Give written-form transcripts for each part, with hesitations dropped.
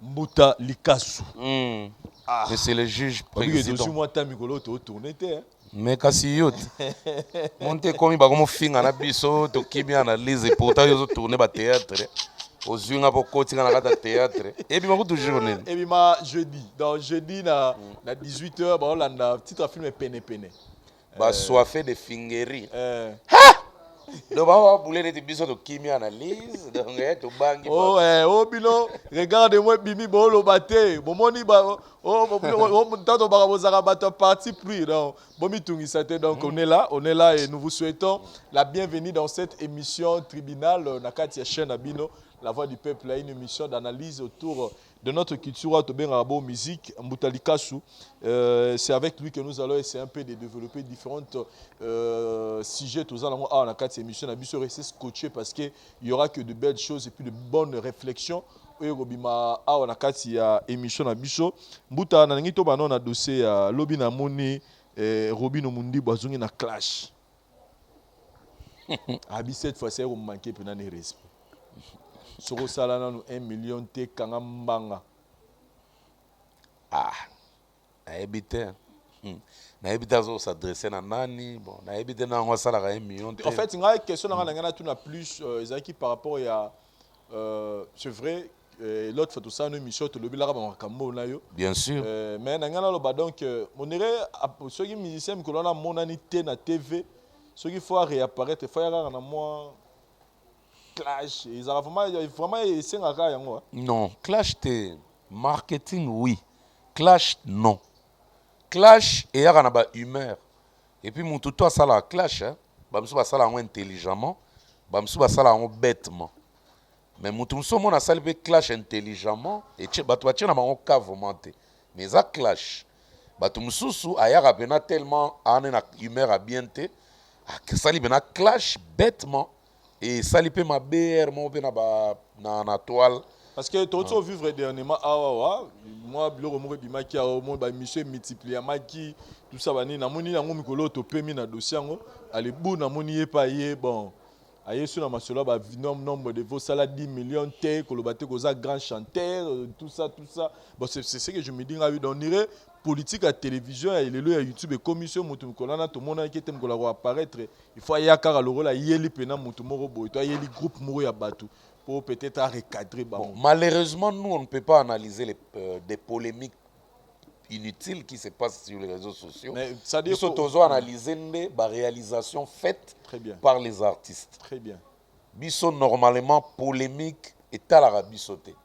Mbuta Likasu. Mais c'est le juge président. Mais kasi yo monte komi ba comme finga na biso to kimi analyse pourtant yo tourner ba théâtre ozunga po kotinga na kata théâtre et puis makutu toujours nene et puis ma jeudi donc jeudi na 18h ba olanda titre film pene pene ba soifé de fingerie donc ba boule de biso to kimi analyse donc to bangi oh bino regarde-moi bimi bo lo baté bomoni ba tanto ba bozaka bato parti pris donc bomi tungisa te donc on est là et nous vous souhaitons la bienvenue dans cette émission tribunal na kati ya chaîne Abino La Voix du Peuple, une émission d'analyse autour de notre culture, de musique, Mbuta Likasu. C'est avec lui que nous allons essayer un peu de développer différents sujets. Tous allons avoir cette émission, nous allons rester scotché parce qu'il y aura que de belles choses et puis de bonnes réflexions. Et Robima a on a kati émission na biso Mbuta na ngito bana na dossier lobi na moni Robino Mundi bazungi na clash. Abi cette fois c'est on manquer pena ne respect. Soko salana no 1 million te kanga mbanga. Na ebite. Na ebite zo s'adresser na nani bon na ebite na ngwa sala 1 million te. En fait, il y a une question dans la tout na plus qui par rapport à c'est vrai l'autre photo ça une émission to lobi la ba makambo na yo. Bien sûr. Mais na ngana lo ba donc on irait ceux qui musiciens que l'on a monanité na TV ceux qui faut réapparaître il faut y avoir na moi clash ils ont vraiment essayé à faire yango. Non, clash te marketing oui. Clash non. Clash et y a ba humeur. Et puis mon tout ça la clash hein. Ba mso ba sala intelligemment, ba mso ba sala bêtement. Mais mon tout so mon a sala clash intelligemment et ba to tia na bango cavement te. Mais ça clash. Ba tout msusu ayaka pena tellement ane na humeur à bien te. Que sali bena clash bêtement. Et ça lui peut ma BR na toile parce que tout ça vivre dernièrement moi biloko moko bimaki mo ba mission multiplier maki tout ça bani na moni yango mikolo to pemi na dossier yango ale bu na moni pas yé bon aye sur na masolo ba nombre de vos salaires 10 millions te kolobate koza grand chanteur tout ça bon c'est ce que je me dis on irait politique à télévision et le à YouTube et commission mutu kolana to mona ki tem kola apparaître il faut ya kara le rôle yeli pena mutu moko boy to yeli groupe moko ya batu pour peut-être recadrer bon, malheureusement nous on ne peut pas analyser des polémiques inutiles qui se passent sur les réseaux sociaux. Mais ça dit faut analyser les réalisations faites par les artistes. Très bien. Biso normalement polémique est à la bisoté.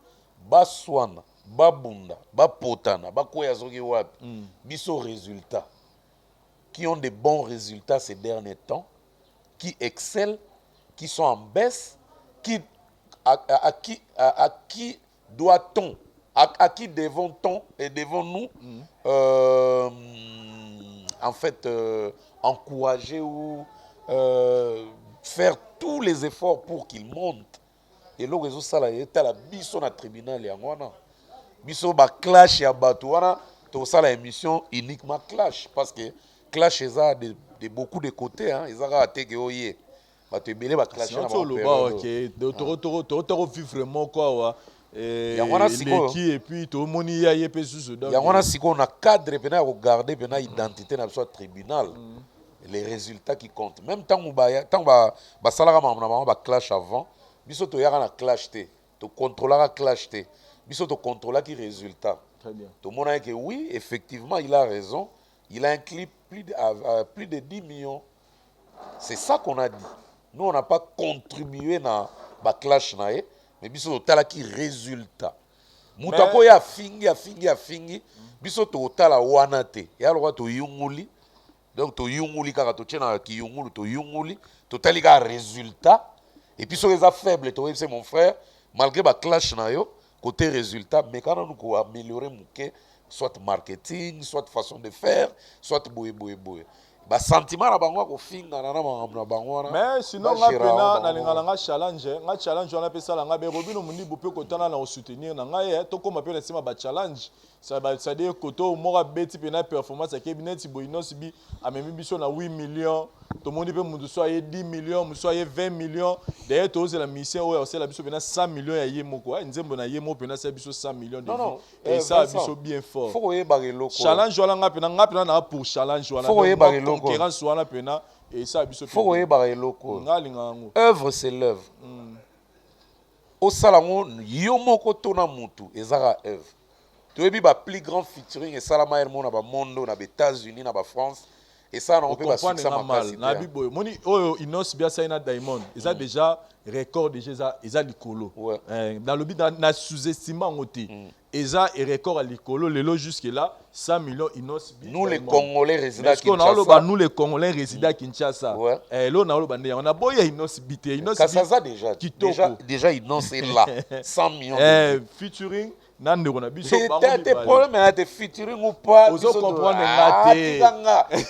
Baswana babunda bapotana bakoya zoki wapi biso résultats qui ont de bons résultats ces derniers temps qui excellent qui sont en baisse qui à qui doit-on à qui devons-on et devons-nous en fait encourager ou faire tous les efforts pour qu'ils montent et le réseau ça là est à la biso na tribunal ya ngwana biso ba clash ya bato wana to ça la émission uniquement clash parce que clash ça de beaucoup de côtés hein ils ont attaqué oye bato ebele ba clash na ba OK to vivre vraiment quoi et puis tout le monde y a yepé sous donc il y a wana siko na cadre pena regarder pena identité na soit tribunal les résultats qui comptent même tant ba salaka ba clash avant biso to yaka na clash te to contrôler clash te biso to contrôler qui résultat. Très bien. Tout le monde a dit que oui, effectivement, il a raison. Il a un clip plus de 10 millions. C'est ça qu'on a dit. Nous, on n'a pas contribué à la clash, mais biso to qui résultat. Moutako ya fingi. Biso to tala wana te. Ya lo to yunguli. Donc to yunguli kaka to tchena ki yungulu to yunguli. To tali ka résultat. Et puis sur les faibles, c'est mon frère, malgré la clash na yo, côté résultat, mais quand on peut améliorer soit marketing, soit façon de faire, soit boue. Ba sentiment na bango ko finga na bango na. Mais sinon nga pena na linga challenge, on appelle ça nga be Robino Mundi bo pe kotana na soutenir na nga to ko m'appelle sima ba challenge. Ça dire koto mora beti pena performance ke bineti boino sibi amemi biso na 8 millions. tout le monde peut me soit 10 millions, me soit 20 millions. D'ailleurs, tu as la mission, ouais, c'est la mission, 100 millions à yémo quoi. Nous avons yémo, c'est 100 millions de non, et ça, c'est bien fort. Faut que vous challenge, voilà, pour challenge, voilà. Faut que vous concurrence, voilà, et ça, c'est faut que vous œuvre, c'est l'œuvre. Au salon, yomoko tona mutu, ezara œuvre. Tu as plus grand featuring et salama elmo na ba mondo na ba États-Unis na ba France et ça on peut pas succès mal na biboy moni oyo inos bia ça na Diamond ils déjà record déjà ils a likolo dans le but na sous-estimant ngoté ils a record à likolo lelo jusque là 100 millions inos nous les Congolais résidents à Kinshasa nous les Congolais résidents à Kinshasa là na lo on a boya inos bité inos ça déjà inos est là 100 millions featuring nande on a biso tes problèmes à te featuring ou pas ozo comprendre ngate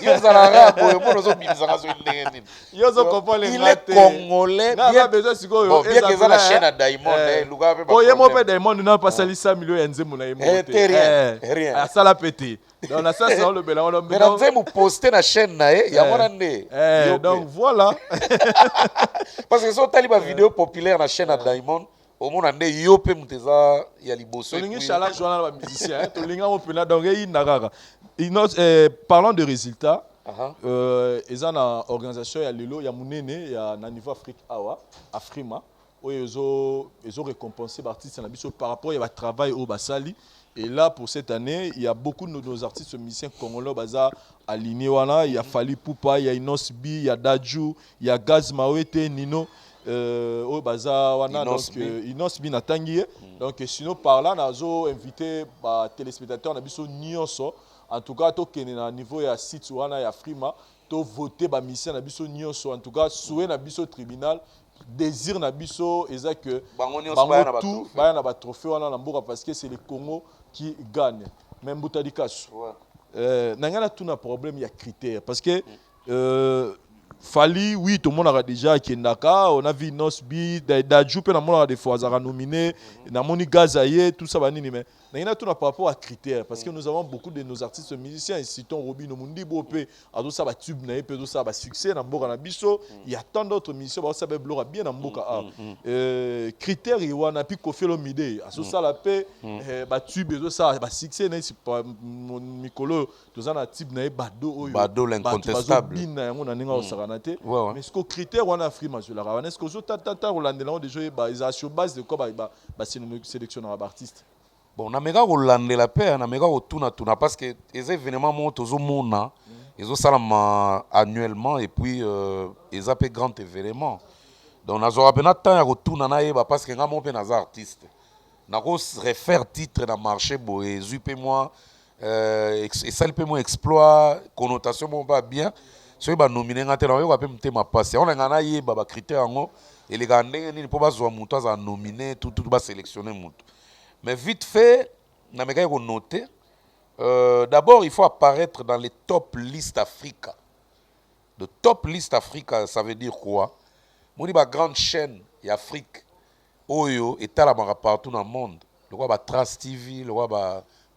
yo zalanga boyo mo ozo bimizanga zo ndenge yo zo comprendre ngate il est congolais bien besoin sikoyo bien que ça la chaîne à Diamond luga pe ba oye mo pe Diamond na pas sali 100 millions ya nzembo na yemo rien à ça la pété donc na ça c'est le bela on mais dans nzembo poster na chaîne na ya mona nde donc voilà parce que so tali ba vidéo populaire na chaîne à Diamond au monde ande yo pe muteza ya liboso et puis challenge wana ba musicien to linga mo pena donc yi nakaka parlant de résultats ils ont une organisation ya lelo ya munene ya na niveau Afrique awa Afrima où ils ont récompensé artistes na biso par rapport à travail au basali. Et là, pour cette année, il y a beaucoup de nos artistes musiciens congolais baza alignés. Il y a Fali Poupa, il y a Inos B, il y a Dadju, il y a Gaz Mawete, Nino. Au baza wana donc Inos B natangi. Donc sinon par là, nous invité les téléspectateurs na biso nyonso. En tout cas, to kene na niveau ya site wana ya Frima, to voter ba mission na biso nyonso. En tout cas, souhait na biso tribunal. Désir na biso eza que bango tout baya na ba trophée wana na mboka parce que c'est le Congo qui gagne même Boutadi Kasu nangana tout na problème il y a critères parce que Fali oui tout le monde a déjà Kendaka on a vu Nosbi Dadju pe na mona des fois azara nominé na moni Gazaye tout ça banini mais nangana tout na par rapport à critères parce que nous avons beaucoup de nos artistes musiciens citons Robino Mundi Bopé ado ça ba tube na pe do ça ba succès na mboka na biso il y a tant d'autres musiciens ba ça ba blora bien na mboka critères y wana pi Kofelo Mide aso ça la pe ba tube do ça ba succès na c'est pas mikolo to za na tube na bado l'incontestable bina yango na ninga osakana te mais ce que critères wana Afrima je la wana est-ce que zo tata rolandela déjà ba isa sur base de quoi ba sélectionneur artiste. Bon, na mega rolandela pe na mega otuna tuna parce que les événements montent aux mona ils ont ça annuellement et puis ils appellent grand événement donc na zo rapena temps ya rotuna na yeba parce que ngamo pe na za artiste na ko refaire titre na marché boé zupe moi et ça le peut moi exploit connotation bon pas bien so ba nominer ngate na yo pe mtema passe on ngana yeba ba critères ngo et les gars ndenge ni po ba zo muto za nominer tout ba sélectionner muto. Mais vite fait, noter. D'abord, il faut apparaître dans les top listes Africa. De top list Africa, ça veut dire quoi? Moi, il y a une grande chaîne d'Afrique. Oyo est là partout dans le monde. Le roi Trace TV, le roi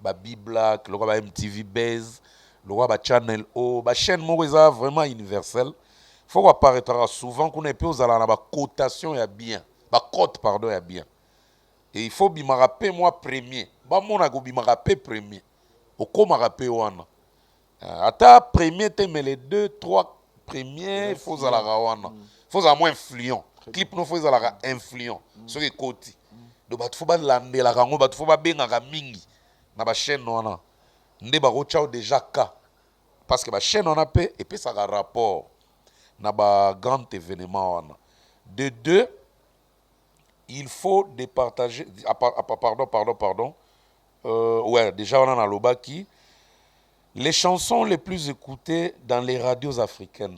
B-Black, le roi MTV Base, le roi Channel O. La chaîne est vraiment universelle. Il faut apparaître souvent qu'on ait aux la cotation et bien. La cote, pardon, et bien. Et il faut bimarape moi premier. Ba mona go bimarape premier. Oko marape wana. Ata premier te mais les 2 3 premiers il faut la wana. Faut za moins influent. Clip no faut la influent. Ce qui côté. Donc ba faut ba landela kango ba faut ba benga ka mingi. Na ba chaîne wana. Nde ba ko chao déjà ka. Parce que ba chaîne wana pe et puis ça a rapport na ba grand événement wana. De deux il faut départager. Pardon. Ouais, déjà on en a l'obaki. Les chansons les plus écoutées dans les radios africaines.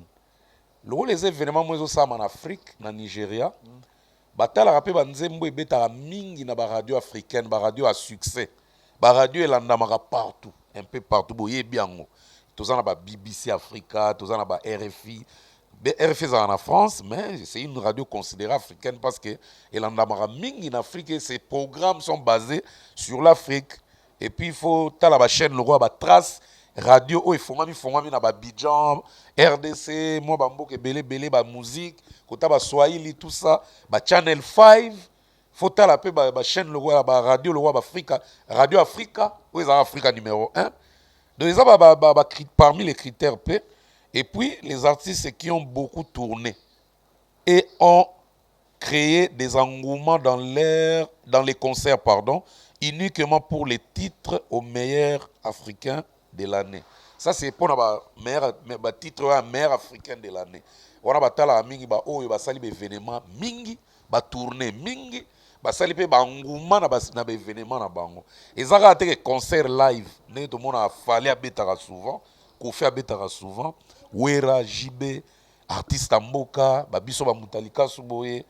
Les événements moi en Afrique, en Nigeria. Batala rappé banzembo et beta mingi na ba radio africaine, ba radio à succès. Ba radio elandamaka partout, un peu partout. Boye biango. Tous en a ba BBC Africa, tous en a ba RFI. RFI est en France, mais c'est une radio considérée africaine parce que en Afrique, ces programmes sont basés sur l'Afrique. Et puis il faut la chaîne le roi Trace, radio oyo efongami na Abidjan, RDC, moi bamboka belé ba musique, kota ba Swahili tout ça, ba Channel 5, faut tala pe ba chaîne le roi ba radio le roi ba Africa, Radio Africa, oyo eza Africa numéro 1. Donc ça parmi les critères P. Et puis les artistes qui ont beaucoup tourné et ont créé des engouements dans les concerts, uniquement pour les titres aux meilleurs africains de l'année. Ça, c'est pour le titre meilleur africain de l'année. On a batala mingi ba oyo ba sali événement mingi, ba tourner mingi, ba sali pe ba engouement na ba événement na bango. Et ça a été concert live, ne tout le monde a fallu abetara souvent, Kofi abetara souvent, Wera, JB, artiste Mboka, ba biso ba mutalika suboye.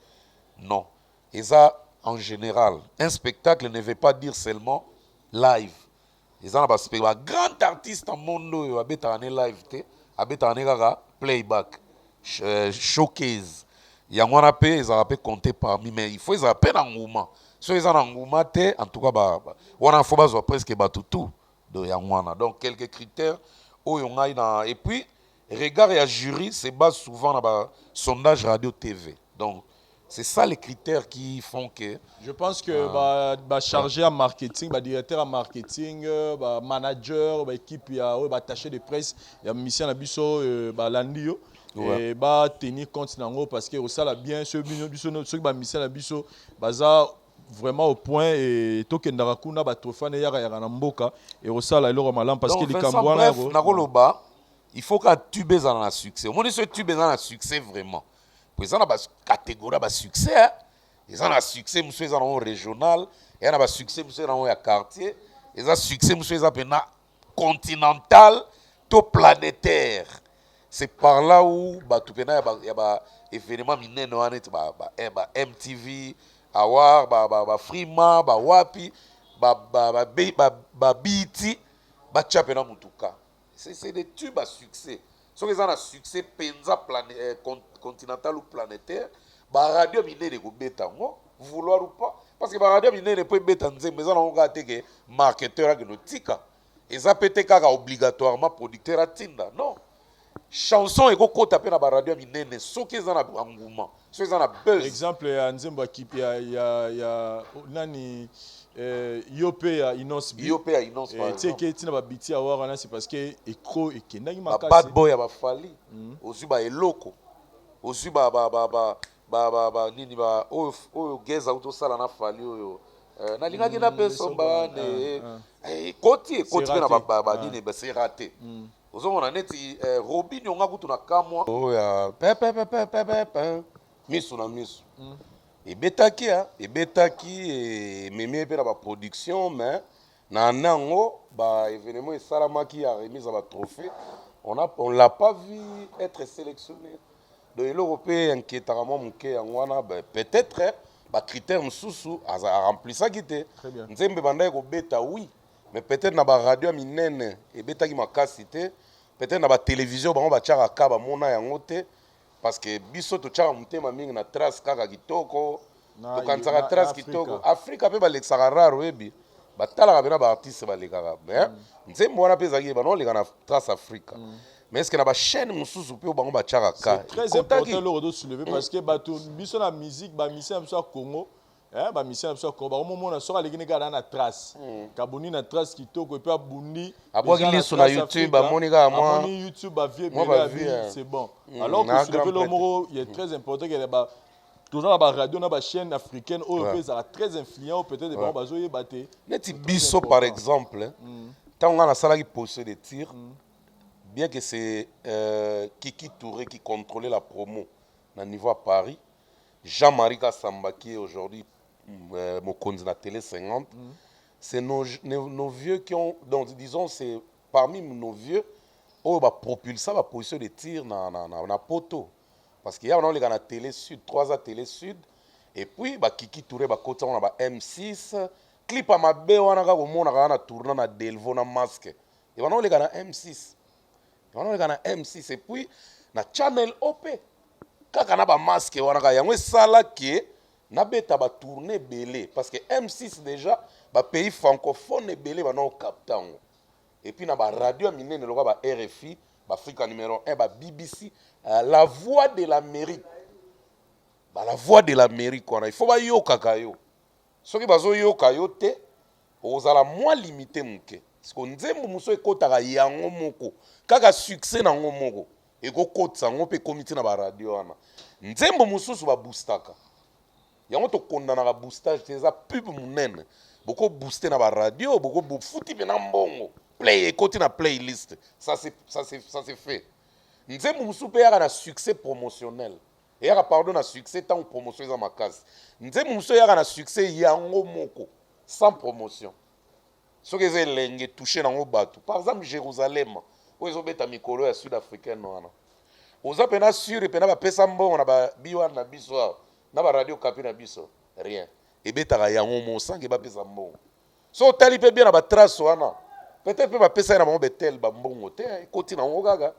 Non. Et ça, en général, un spectacle ne veut pas dire seulement live. Et ça, un grand artiste en monde, il y a un live, il y a un playback, showcase. Il y a un peu, ils ont compté parmi, mais il faut qu'ils aient un engouement. Si ils ont un engouement, en tout cas, on a faut presque tout. Donc, quelques critères. Et puis, regard et jury se basent souvent sur le sondage radio-TV. Donc, c'est ça les critères qui font que... Je pense que chargé en marketing, directeur en marketing, manager, équipe, attaché de presse, il y a mission à biso, landio, et tenir compte nango parce que ça bien ce mission à biso, vraiment au point et token d'arakuna batrofane yara na mboka et ça là le malam parce que les cambouana nakoloba il faut que tu baises dans le succès. Au moins ce tu baises dans le succès vraiment. Ils ont une catégorie de succès. Ils ont un succès, ils ont un régional. Ils ont un succès, ils ont un quartier. Ils ont un succès, ils ont un continental, tout planétaire. C'est par là où il y a des événements MTV, Awar, Frima, Wapi, BT, Chapena Mutuka. C'est des tubes à succès. Si ils ont un succès penza continental ou planétaire, la radio mine de bêta, vouloir ou pas. Parce que la radio mine de bêta, mais ils ont un marketeur qui nous tika. Et ça peut être obligatoirement producteur à Tinda. Non. Chanson et go taper na radio mine, ceux qui ont un engouement, ceux qui ont un buzz. Exemple, Nzembo Kip, il y a Nani. Yopé à Inos B. Yopé à Inos B. Tu sais que tu n'as pas biti à voir, c'est parce que écro et que n'aille pas. Bad boy à Fali. Aussi ba eloko. Aussi ba nini ba o geza auto sala na Fali oyo. Na linga ki na personne ba ne. Koti na ba nini ba c'est raté. Ozo mona neti Robin nga kutu na kamwa. Oh ya pe. Misu na misu. Ebetaki et meme pe na ba production mais na nango ba événement et salamaki a remise à ba trophée on l'a pas vu être sélectionné de l'européen inquiétant muke ngwana peut-être ba critère msusu a rempli ça qui était nzembe banda ko beta oui mais peut-être na ba radio minene ebetaki makasi te peut-être na ba télévision bango ba tchaka ka ba mona yango te parce que biso to tchaka mutema mingi na trace kaka kitoko to kansaka trace kitoko Afrika pe balexaka raro ebi batalaka bena ba artiste balekaka mais nzembo wana pe ezaki bano leka na trace Afrika mais est-ce que na ba chaîne mususu pe bango ba tchaka ka c'est très important le redo soulever parce que bato biso na musique ba mission biso Congo ba mission biso Congo ba moment na sora lekine ka na trace kabuni na trace kitoko pe abundi abwaki sur YouTube amoni ka moi amoni YouTube ba vie c'est bon alors que soulever le mot il est très important que ba toujours la radio na ba chaîne africaine européenne très influent peut-être des bazo yebaté neti biso par exemple tant on a la salle qui possède des tirs bien que c'est Kiki Touré qui contrôlait la promo au niveau à Paris Jean-Marie Kassamba qui est aujourd'hui Mokonzi na télé 50 c'est nos vieux qui ont donc disons c'est parmi nos vieux oh ba propulser ba position de tir na poto. Parce qu'il y a on a télé sud 3A télé sud et puis ba Kiki Touré ba côté on a ba M6 clip à ma bé on a ka mona ka tourner na Delvo na masque et on a M6 on a M6 et puis na channel OP kaka na ba masque on a ka yango sala ki na beta ba tourner belé parce que M6 déjà ba pays francophone belé ba non captango et puis na ba radio minene loka ba RFI ba Africa numéro 1 ba BBC la voix de l'Amérique ba la voix de l'Amérique wana il faut ba yoka kayo soki bazo yoka yo te ozala moins limité muke parce que nzembo muso ekotaka yango moko kaka succès nango moko ekokotisa ngo mpe komiti na ba radio wana nzembo mususu ba boostaka yango to kondanaka boostage te eza pub munene boko booster na ba radio boko bufuti bena mbongo play ekoti na playlist ça c'est fait nzembo mususu mpe yaka na succès promotionnel eyaka pardon na succès tant promotion eza makasi nzembo mususu yaka na succès yango moko sans promotion soki eza elenge touché nango bato par exemple Jérusalem oyo ezobeta mikolo ya sud africaine wana oza pena sur pena bapesa mbongo na babiwana na biso awa na baradio kapi na biso rien ebetaka yango mosange bapesa mbongo so otali mpe bien na batrace wana peut-être mpe bapesa ye na bango betel bambongo te ekoti nango kaka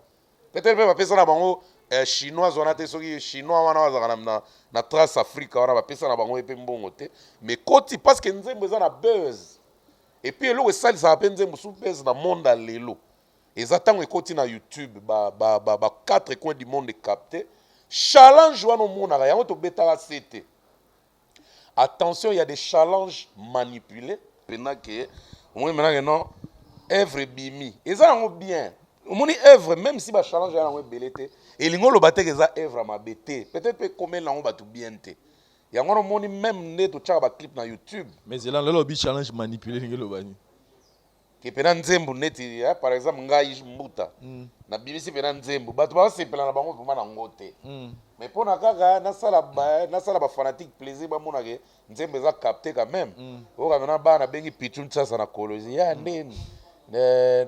peut-être mpe bapesa na bango chinoise wana te soki chinois wana bazalaka na trace afrique wana bapesa na bango mpe mbongo te mais koti parce que nzembo eza na buzz et puis eloko esalisaka mpe nzembo su buzz na monde ya lelo eza ntango ekoti na youtube ba 4 coins du monde capté challenge wana omonaka yango tobetaka se te attention il y a des challenges manipulés pena ke omoni maintenant que non œuvre bimi eza nango bien omoni œuvre même si bachallenge ya nango ebele te elingi oloba teke eza œuvre mabe te peut-être mpe komeli nango bato bien te yango wana omoni même nde totyaka baclip na youtube mais ela lelo obi challenge manipulé ndenge elobani ke pena nzembo neti par exemple ngai mbuta na bimisi pena nzembo bato basepela na bango vraimen nango te mais mpona kaka nasala bafanatique plaisir bamonake nzembo eza capté quand même oyoka mena bana bengi pichu ntsasa na kolosi ya ndeni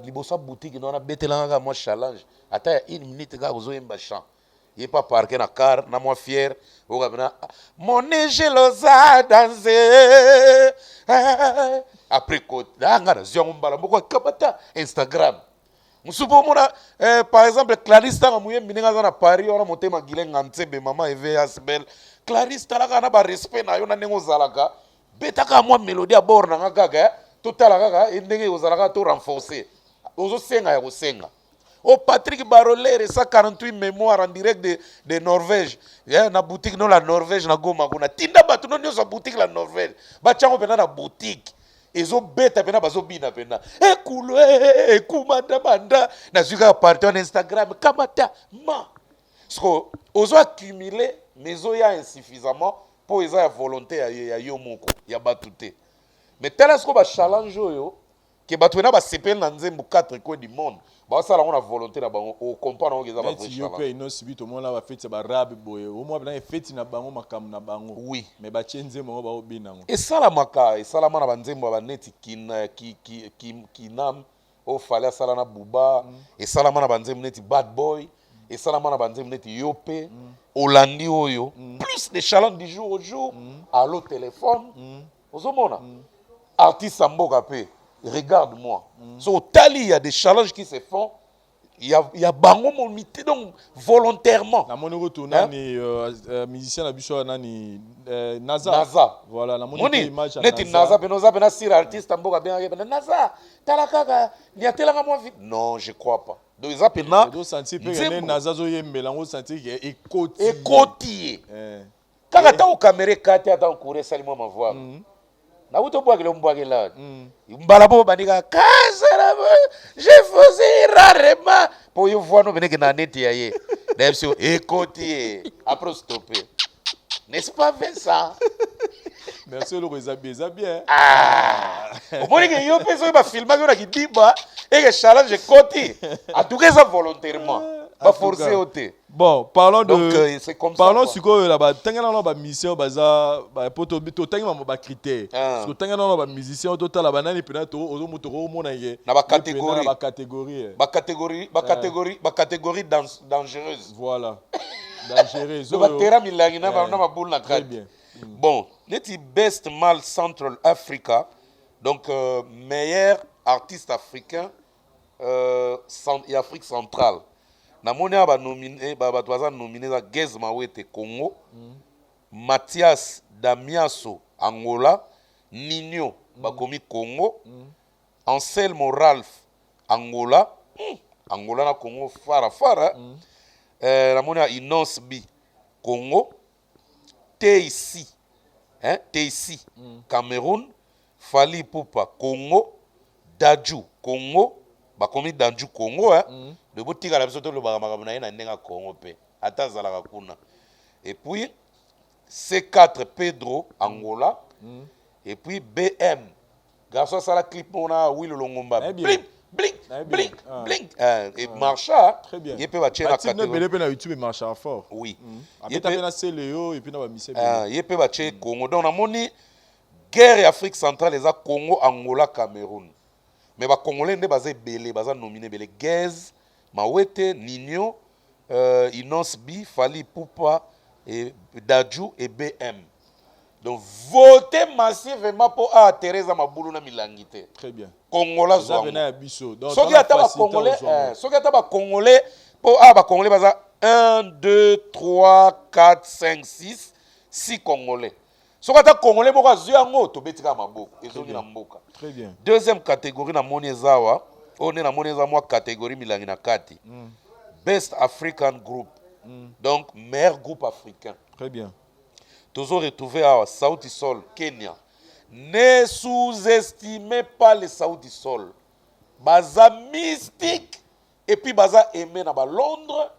liboso ya boutique na wana betelanga kaka mwa challenge ata ya 1 minute kaka ozoyemba champ ye pa parke na car na mwa fiere oyoka mena monegeloza danse après côté anga na ziongo mbala moko akabata Instagram musupu omona par exemple Clarisse tanga muyembi ndenge aza na Paris wana motema gilenga nzembe mama eve asbel Clarisse talaka na barespect na yo na ndenge ozalaka betaka mwa mélodie ya bord nanga kaka totala kaka ndenge ozalaka to renforcer ozosenga ya kosenga o Patrick Baroler sa 48 mémoire en direct de Norvège na boutique no la Norvège na Goma kuna tinda bato no nyonso boutique la Norvège bachango pena na boutique ezobeta pena bazobina pena ekulo ekumanda banda na zuka parti on Instagram kamata ma sko ozo accumuler mais oya insuffisamment pour eza ya volonté ya yo moko ya batu te mais tala sko ba challenge oyo ke bato pena ba sepel na nzembo 4 coins du monde basala ngo na volonté na bango o comprendre ngo eza ba vrai challenge yo pe ino sibito mona ba feti ba rap boye o mo bana feti na bango makam na bango oui mais ba chenze mo ba obina ngo esala mana banzembo ba neti kinam o fale asala na buba esala mana banzembo neti bad boy esala mana banzembo neti yope olandi oyo plus des challenges du jour au jour allo téléphone ozomona artiste mboka pe regarde-moi so tali il y a des challenges qui se font il y a bango monité donc volontairement na moni retourna ni musicien na biso nani Naza voilà na moni image neti Naza benoza bena sir artiste mboka bien bena Naza tala kaka ni atelanga moi vite non je crois pas donc ça pena do sentir pe Naza zo yembela ngo sentir que ekoti kaka ta o caméra kati ata courir salimo ma voix na uto bwagele mbwagela mbala bo bandika kasera je faisais rarement pour yo voir no beneke na net ya ye na mso ekoti après stopper n'est-ce pas Vincent merci leeza bien o moni que yo peso ba filma ko na kidimba et que challenge ekoti en tout cas ça volontairement ba forcer oté bon parlons donc, de c'est comme parlons ça sur quoi là-bas tangana na ba mission baza ba poto to tangana ba critère parce que tangana na ba musicien total la banani pena to ozo moto ko mona ye na ba catégorie catégorie dangereuse voilà dangereuse ba terra milangi na ba boule na très bien bon neti best mal Central Africa donc meilleur artiste africain et Afrique centrale namoni aba nominé bato baza nominé za Gez Mawete Congo Mathias Damiaso Angola Nino bakomi Congo Anselmo Ralph Angola, Angola na Congo fara namoni ya Inonce B Congo, TIC TIC Cameroun, Fally Ipupa Congo, Dadju Congo, bakomi Dadju Congo de botika la biso to lo makambo na ye na ndenga Congo pe ata zalaka kuna. Et puis C4 Pedro Angola, et puis BM garçon ça la clip on a Will Longomba blink et Marcha très bien. Il peut battre la catégorie na YouTube Marcha fort oui il peut na Céléo et puis na ba mise il peut battre Congo donc na moni guerre Afrique centrale les Congo Angola Cameroun mais ba congolais nde baza belé baza nominé belé Gez Mawete Nino Inonce B Fally Ipupa et Dadju et BM. Donc votez massivement pour Teresa Mabulu na milangité. Très bien. Congolais ça venait à biso. Donc ceux qui attendent congolais pour ba congolais baza 1 2 3 4 5 6 congolais. Ceux qui attendent congolais boka zuyango to betika maboko ezongi na mboka. Très bien. Deuxième catégorie na moni ezawa, on est na moni eza moi catégorie milangi na kati. Best African Group. Donc meilleur groupe africain. Très bien. Toujours retrouvé à Sauti Sol, Kenya. Ne sous-estimez pas les Sauti Sol. Baza mystique. Et puis baza aimé na ba Londres,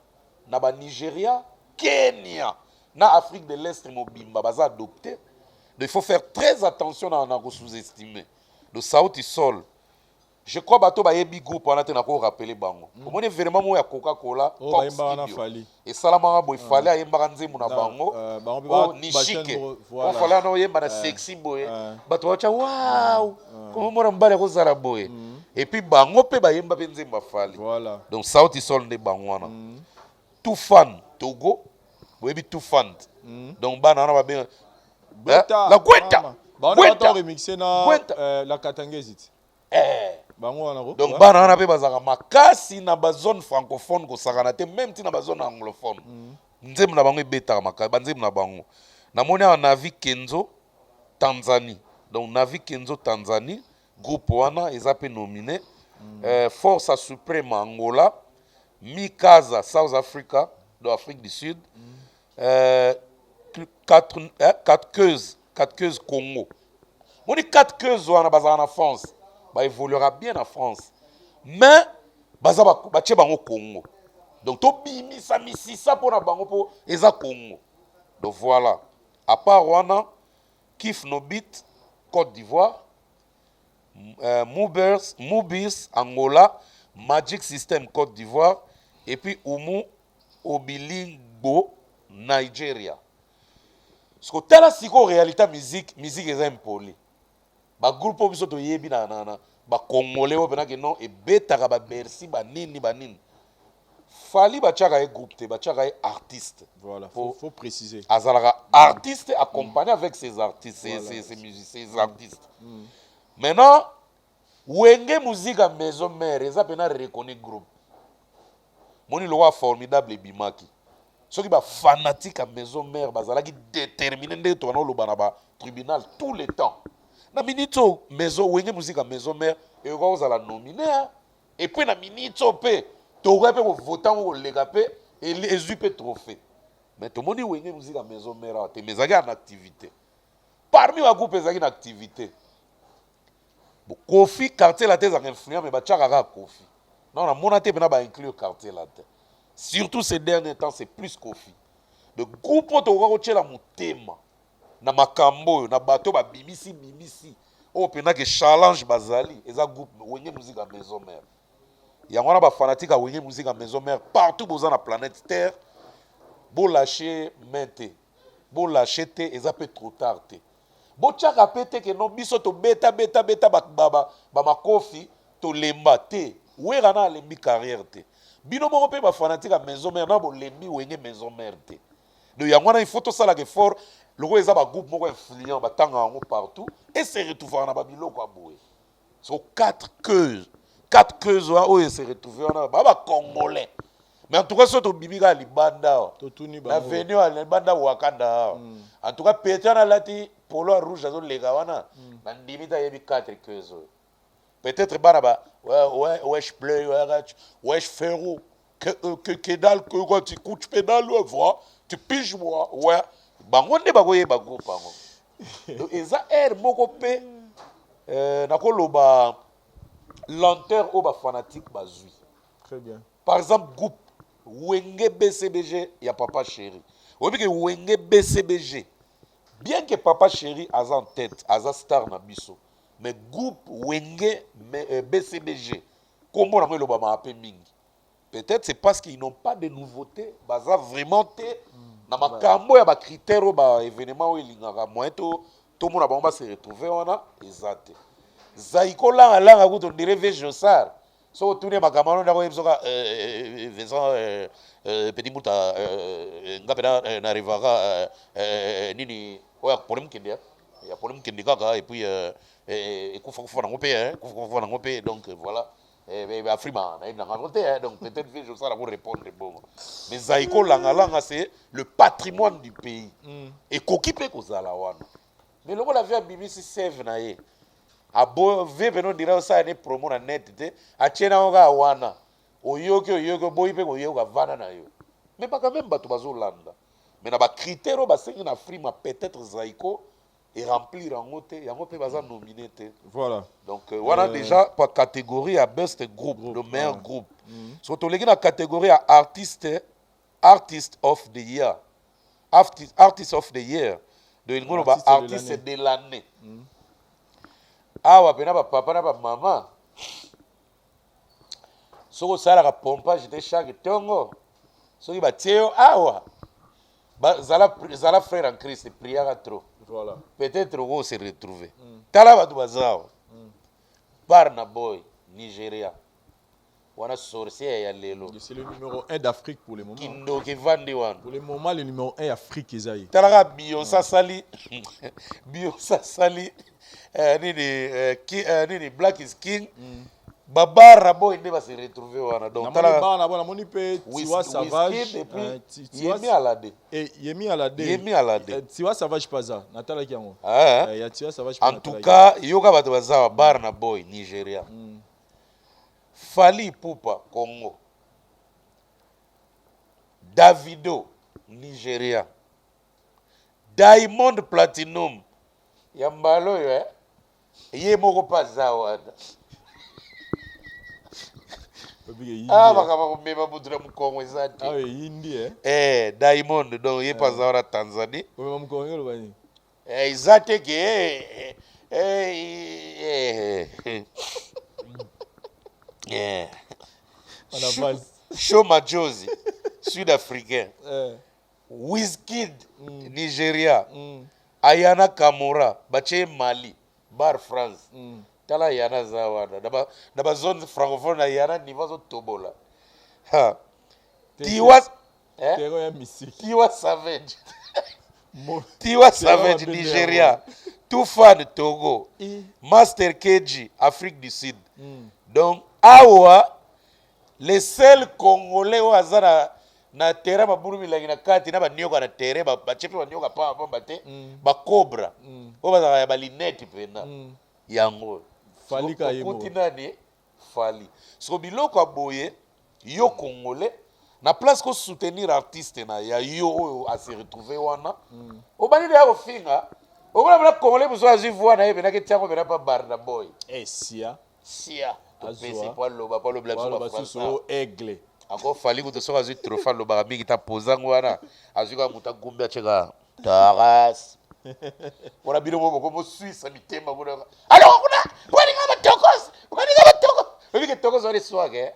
na ba Nigeria, Kenya, na Afrique de l'Est mobimba baza adopté. Donc il faut faire très attention à ne pas sous-estimer. Le Sauti Sol. Je crois bato ba yebi groupe on a tena ko rappeler bango. Au moins vraiment mo ya Coca-Cola, et salama boy fallait ayemba nzemu na bango. Oh nishike. On fallait no yemba na sexy boy. Bato wacha wow. Comment mo mbale ko zala boy. Et puis bango pe ba yemba nzemba fallait. Voilà. Donc Sauti Sol ne bango wana. Tout fan Togo, boyebi tout fan. Donc bana na ba ben la Gwenta. Ba on a remixé na la Katangezit. Donc bana wana pe bazaka makasi na ba zone francophone ko sakana te même ti na ba zone anglophone nzemu na bango ebetaka makasi banzemu na bango namoni awa Navi Kenzo Tanzanie donc Navi Kenzo Tanzanie groupe wana eza pe nominé Force Supreme Angola Mikaza South Africa de Afrique du Sud 4 queues Congo moni 4 queues wana bazaka na France bah évoluera bien en France mais baza ba tche bango Congo donc to bimisa misisa pour na bango pour eza Congo donc voilà à part wana Kif No Beat Côte d'Ivoire Moubis Angola Magic System Côte d'Ivoire et puis Umu Obilingo Nigeria ce que tala siko réalité musique eza impoli ba groupe biso to yebi na ba congolais o bena ke non e betaka ba Bercy ba nini Fally ba tchaka e groupe te ba tchaka e artiste. Voilà, faut préciser. Azalaka artiste accompagné avec ses artistes ses musiciens ses artistes. Maintenant wenge musique à maison mère eza pena reconnu groupe. Moni lo wa formidable bimaki. Ceux qui ba fanatique à maison mère bazalaki déterminé de to na lo bana ba tribunal tout le temps. Na minito maison wenge musique à maison mère et on va la nominer et puis na minito pe to pe ko votant ko lega pe et les UP trophée mais tout le monde wenge musique à maison mère te mezaki en activité parmi wa groupe ezaki en activité bon Kofi quartier la tête influent mais ba tchaka Kofi non na mona te bena ba inclure quartier la tête surtout ces derniers temps c'est plus Kofi le groupe to ko tchela mutema na makambo na bato ba bimisi o pena ke challenge bazali eza groupe wenge musique à maison mère yango na ba fanatique wenge musique à maison mère partout boza na planète terre bo lâcher mente bo lâcher te eza pe trop tard te bo tchaka pete ke no biso to beta ba makofi to lemba te wera na lembi carrière te bino moko pe ba fanatique à maison mère na bo lembi wenge maison mère te donc yango na il faut to sala ke fort le roi est un groupe moko influent batanga partout et se retrouver na babiloko aboye so quatre queues où se retrouver na ba congolais mais en tout cas surtout bimika libanda la venue à libanda wakanda en tout cas Peter na lati polo rouge azo lega wana na ndimita yebi 4 queues peut-être bana wesh play wesh ferro que dalle que quand tu couches pédale vois tu piges moi ouais bango nde bakoyeba groupe bango eza air moko pe nakoloba lenteur au ba fanatique bazui. Très bien. Par exemple groupe Wenge BCBG ya Papa Chéri. Obi que Wenge BCBG bien que Papa Chéri a en tête, a star na biso, mais groupe Wenge BCBG comment on le bama appelé mingi. Peut-être c'est parce qu'ils n'ont pas de nouveautés, baza vraiment té na makambo ya ba critères ba événement elingaka moyen to mona ba se retrouver wana ezate. Zaiko langa kuto ndire Josar. So tourner makamano ndako yebsoka Vincent petit muta ngapena n'arrivera nini oya problème kende ya problème kende kaka et puis ekufa na ngopé kufa na ngopé donc voilà Afrima na ngopé donc peut-être je ça pour répondre bon mais Zaiko langa c'est le patrimoine du pays et kokipe kozala wana mais loko la vie à BBC save na ye abo veve dira ça ne promo na net te achena oga wana oyoke boy pe oyoka vana na yo mais pas quand même bato bazolanda mais na ba critères ba sengi na frima peut-être Zaiko et remplir en moté yango pe baza nominé te voilà donc voilà déjà par catégorie à best group le meilleur groupe surtout les na catégorie à artist of the year artist of the year de ngono ba artiste de l'année awa pena ba papa na ba mama soko sala ka pompage de chaque tongo soki ba tieo awa ba zala frère en Christ priera trop voilà peut-être on se retrouver tala ba bazao Barna Boy Nigeria wana sorcier ya lelo c'est le numéro 1 d'Afrique pour le moment kindo ki vandi wan pour le moment le numéro 1 Afrique ezaï tala Beyoncé sali nini Black is King Babara Boy nde ba se retrouver wana donc tala bana bona moni pe Tiwa Savage Yemi Alade Tiwa Savage paza natala ki yango ya Tiwa Savage en tout cas yoka bato bazawa Barna Boy Nigeria Fally Ipupa Congo Davido Nigeria Diamond Platinum Yambalo yo ye moko paza wana bakaba komema budura mukongo ezati yindi Diamond donc ye paza wana Tanzanie komema mukongo lo bani ezate ke Show Majozi sud-africain Wizkid Nigeria Ayana Kamura bache Mali Bar France tala Ayana zawana daba zone francophone Ayana niveau zo tobola ha Tiwa Savage Tiwa Savage Nigeria Toufan Togo Master KG Afrique du Sud donc awa les seuls Congolais au hasard na terrain ba buru milangi na kati na ba nyoka na terrain ba chepe ba nyoka pa bate ba cobra o ba ba linette pena yango Fally ka yemo kutinani Fally so biloko aboye yo Congolais na place ko soutenir artiste na ya yo oyo a se retrouver wana o bani de ya finga o bana Congolais muso azivu na yebe na ke tiango bena pa Barna Boy sia pesi po lo black so aigle encore Fally ko to so azu trophée lo ba mingi ta pozango wana azuka muta gombe acheka taras wana bino mo Suisse mitema kuna alors kuna kwani ngaba tokos wewe ke tokos wale swage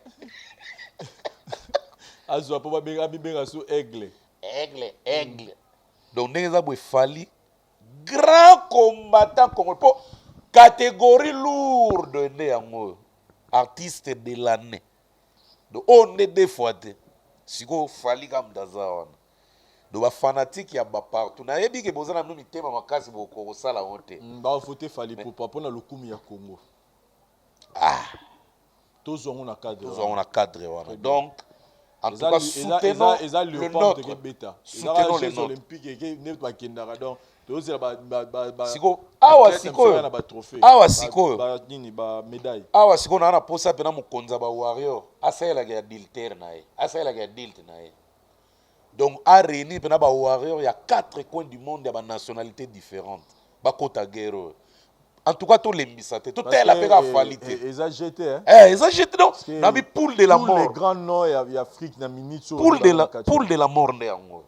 azwa po ba benga so aigle donc ndenge za boy Fally grand combattant congolais po catégorie lourde nde yango artiste de l'année donc on est des fois siko Fally kam dazawana donc ba fanatique ya ba partout na yebi ke bozana no mitema makasi boko sala honte ba voter Fally pour na lokumu ya Congo tozongo na cadre wana donc en tout cas soutenons le nôtre soutenons les olympiques et ne pas kendara donc tozela siko awa sikoyo nini ba médaille awa sikoyo na posa pena mokonza ba warrior asalelaka ya adultère na ye asalelaka ya adulte na ye donc a réunir pena ba warrior ya 4 coins du monde ya ba nationalité différentes bakota guerre en tout cas tolembisa te totela mpe kafali te eza jeté eza jeté donc na bi poule de la mort les grands noms ya Afrique na minute poule de la mort nde yango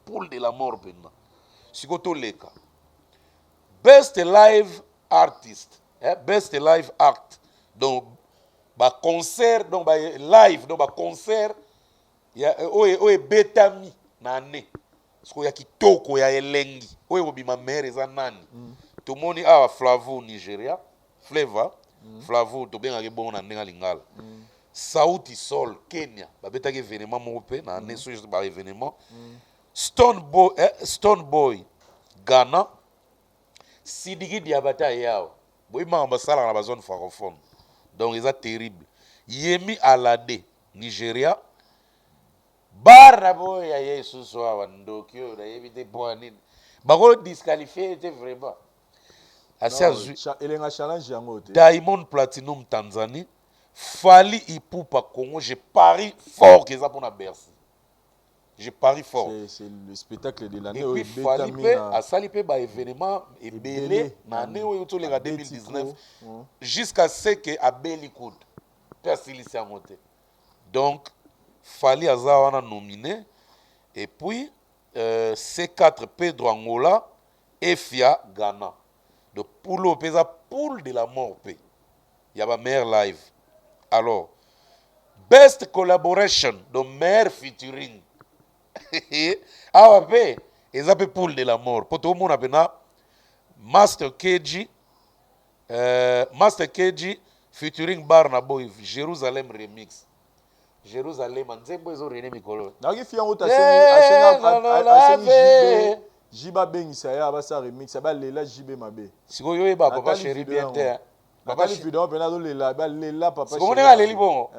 poule de la mort pena siko toleka best live artist best live act donc ba concert donc ba live donc ba concert ya oyo ebetami na ane siko ya kitoko ya elengi oyo bobima mere eza nani tomoni awa Flavo Nigeria Flavor Flavo tobengaki bongo na ndenge lingala Sauti Sol Kenya babetaki événement moko mpe na ane so ba événement Stone Boy Ghana Sidiki Diabata yao boyima basala na ba zone francophone donc eza terrible Yemi Alade Nigeria Barna boy ya Yesu so awandokyo na yebite boanini bako disqualifié était vraiment elenga challenge yango te Diamond Platinum Tanzanie Fali Ipupa Congo je parie fort que ça pour na Bercy je parie fort c'est le spectacle de l'année et puis Fali pe asali pe ba événement ebele na année oyo to le 2019 jusqu'à ce que abeli coup persilisi amote donc Fali aza wana nominé et puis C4 Pedro Angola Efia Ghana de Poulo pesa poule de la mort pe ya ba meilleur live alors best collaboration de meilleur featuring awa pe eza pe poule de la mort poto mona pena Master KG featuring Barna Boy Jerusalem remix Jerusalem nzembo ezo rene mikolo naki fi yango asengi jiba bengisa ya basa remix ba lela jibe mabe siko yo eba papa chéri bien te papa video pena do lela ba lela papa siko nega leli bongo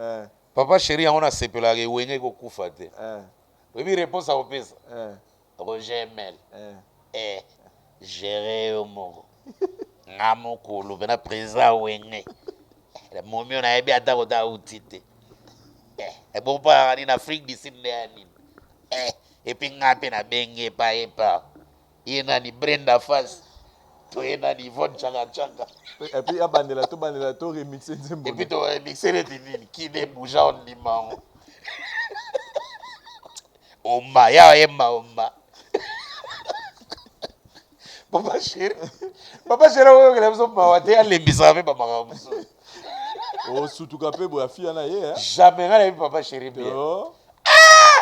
papa chéri yango na sepelaka ewenye kokufa te oyebi réponse akopesa Roger Mel géré yo moko nga mokolo pena président wenge momi oyo nayebi ata kota auti te ebopaka nini Afrique du Sud nde ya nini epi nga mpe nabenge epa ye nani Brenda Fassie to ye nani Yvonne Changa epi abandela to remixe nzembo epi to remixe neti nini kine bouja ondimango oma ya yemba oma papa chéri oyo kele biso mawa te alembisaka mpe bamakambo mosusu osutuka mpe boya fia na ye jamais nga nayebi papa chéri bien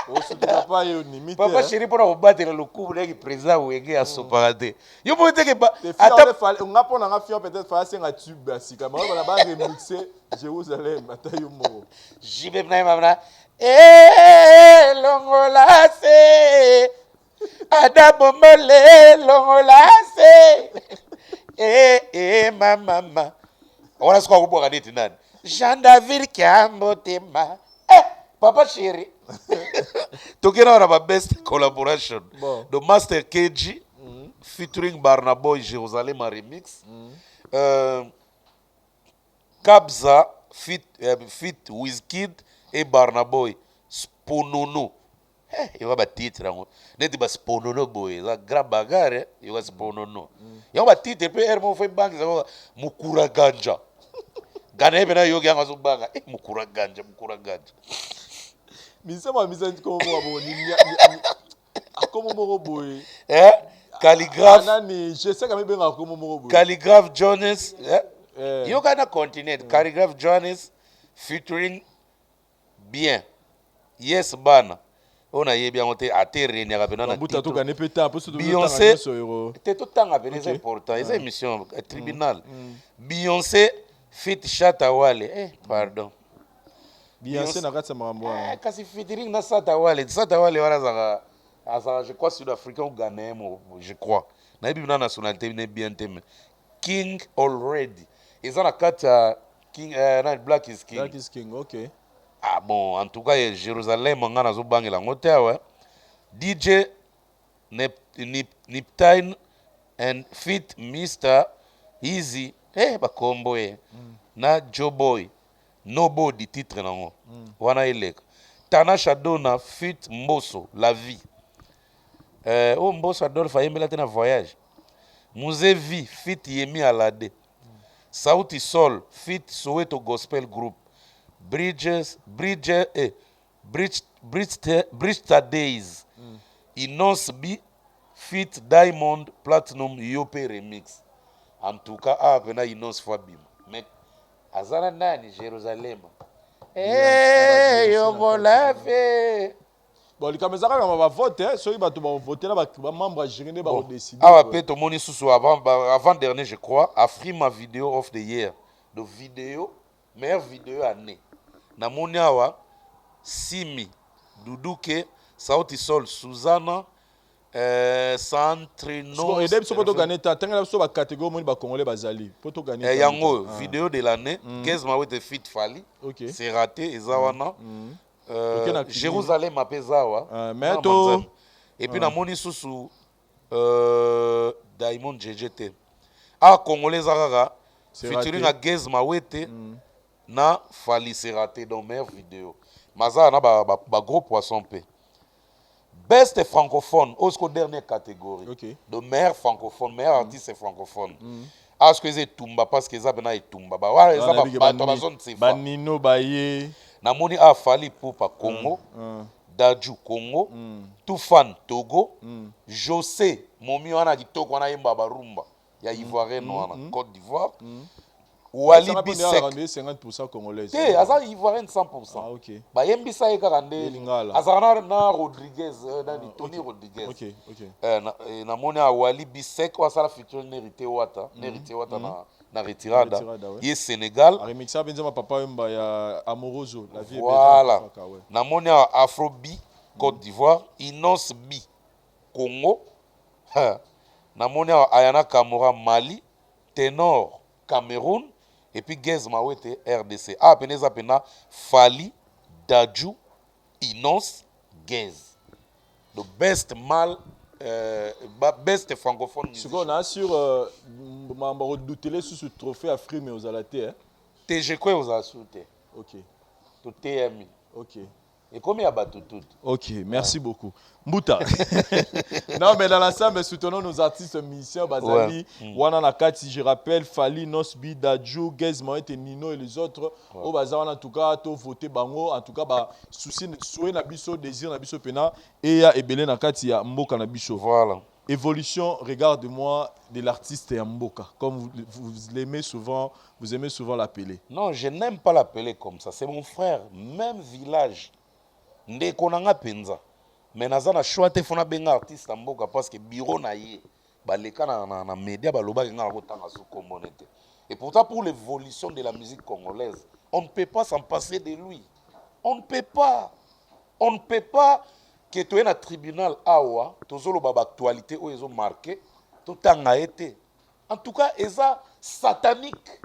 osutuka pa ye onimi te papa chéri mpona kobatela lokumu ndenge président wenge asopaka te yo moko teke nga mpo na nga fia peut-être fa asenga tube ya sika bango bana baremixe Jérusalem ata yo moko jibe na ye mamana longola se adabomole longola se mama wana sikoyo akobwaka neti nani Jean David Kiambotema papa chéri tokena wana ba best collaboration de Master KG featuring Barna Boy Jerusalem remix Kabza fit Wizkid et Barna Boy Sponono yoka batitre yango neti basponono boye eza grand bagare yoka sponono yango batitre mpe ere moko fe bangisa mokura ganja gana ye pena yoki yango azobanga mokura ganja misemo ya misa komo moko boye Calligraphe je sais quand même benga komo moko boye Calligraphe Jones yoka na continent Calligraphe Jones featuring bien yes bana on a yebi yango te ate reniaka pena na Beyoncé te totanga pena eza important eza émission tribunal Beyoncé fit Shatawale pardon Beyoncé na kati ya makambo wana kasi featuring na Shatawale wana azaka je crois sud-africain ou ghanéen je crois nayebi na nationalité ne bien te mais King already eza na kati ya King Black is King okay. Ah bon, en tout cas, Jérusalem, on a zobangé la moteur, DJ Niptine and fit Mr. Easy bakombo na Joboy nobody titre nango wana eleka Tanasha Donna fit Mbosso la vie Mbosso Adolphe ayembela te na voyage Muzevi fit Yemi Alade Sauti Sol fit Soweto Gospel Group Bridge Days Inos B fit Diamond Platinum Yope Remix en tout cas apena Inos Fabim mais azana nani Jerusalem yongo lafe bon likamezaka kama ba vote soki bato ba voter na ba membre ya jury ne ba décider awa pe to moni susu avant dernier je crois Afrima Video of the Year de vidéo meilleure vidéo année na moni awa Simi Duduke Sauti Sol Susanna Santrino et depuis poto gagner ta tengela biso ba catégorie moni ba congolais bazali poto gagner yango vidéo de l'année 15 mawete fit Fali c'est raté ezawana Jérusalem apezawa mais to et puis na moni susu Diamond JJT congolais zakaka featuring na 15 mawete na Fali c'est raté dans meilleure vidéo maza na ba gros poisson pe best francophone jusqu'au dernière catégorie de meilleur francophone meilleur artiste francophone parce que c'est Tumba parce que ça bena Tumba ba wala ça ba zone c'est ba Nino Baye na moni Fali Poupa Congo Daju Congo Toufan Togo José Momi wana kitoko wana yemba barumba ya Ivoirien wana Côte d'Ivoire Wali Bisek 50% congolais aza Ivoirien 100% OK ba yembisa ye kaka nde azana na Rodriguez na Tony Rodriguez na moni Wali Bisek wasala featuring Nerité Wata na retirada ye Sénégal remixa benza papa yemba ya Amoroso la vie voilà na moni Afrobeat Côte d'Ivoire Inos B Congo na moni Ayana Kamora Mali Ténor Cameroun et puis Gez Mawete RDC peneza pena Fali Daju Inos Gez the best mal best francophone musicien. Ce qu'on a sur membre de télé sous ce trophée Afrime aux alaté TG quoi aux assoute OK to TMI OK et combien battu tout OK merci beaucoup Mbuta non mais dans l'ensemble soutenons nos artistes musiciens Bazali wana nakati je rappelle Fali Nosbi Dadju Gezma et Nino et les autres au bazar en tout cas to voter bango en tout cas ba souci souhait na biso désir na biso pena et ya ebele nakati ya mboka na biso voilà évolution regarde-moi de l'artiste ya mboka comme vous l'aimez souvent vous aimez souvent l'appeler. Non je n'aime pas l'appeler comme ça c'est mon frère même village ndeko nanga penza mais nazana choix te fona benga artiste mboka parce que bureau na ye baleka na média baloba nga kotanga sukombo nete et pourtant pour l'évolution de la musique congolaise on ne peut pas s'en passer de lui on ne peut pas que tu es un tribunal awa tozolo baba actualité o ezo marqué to tanga été en tout cas eza satanique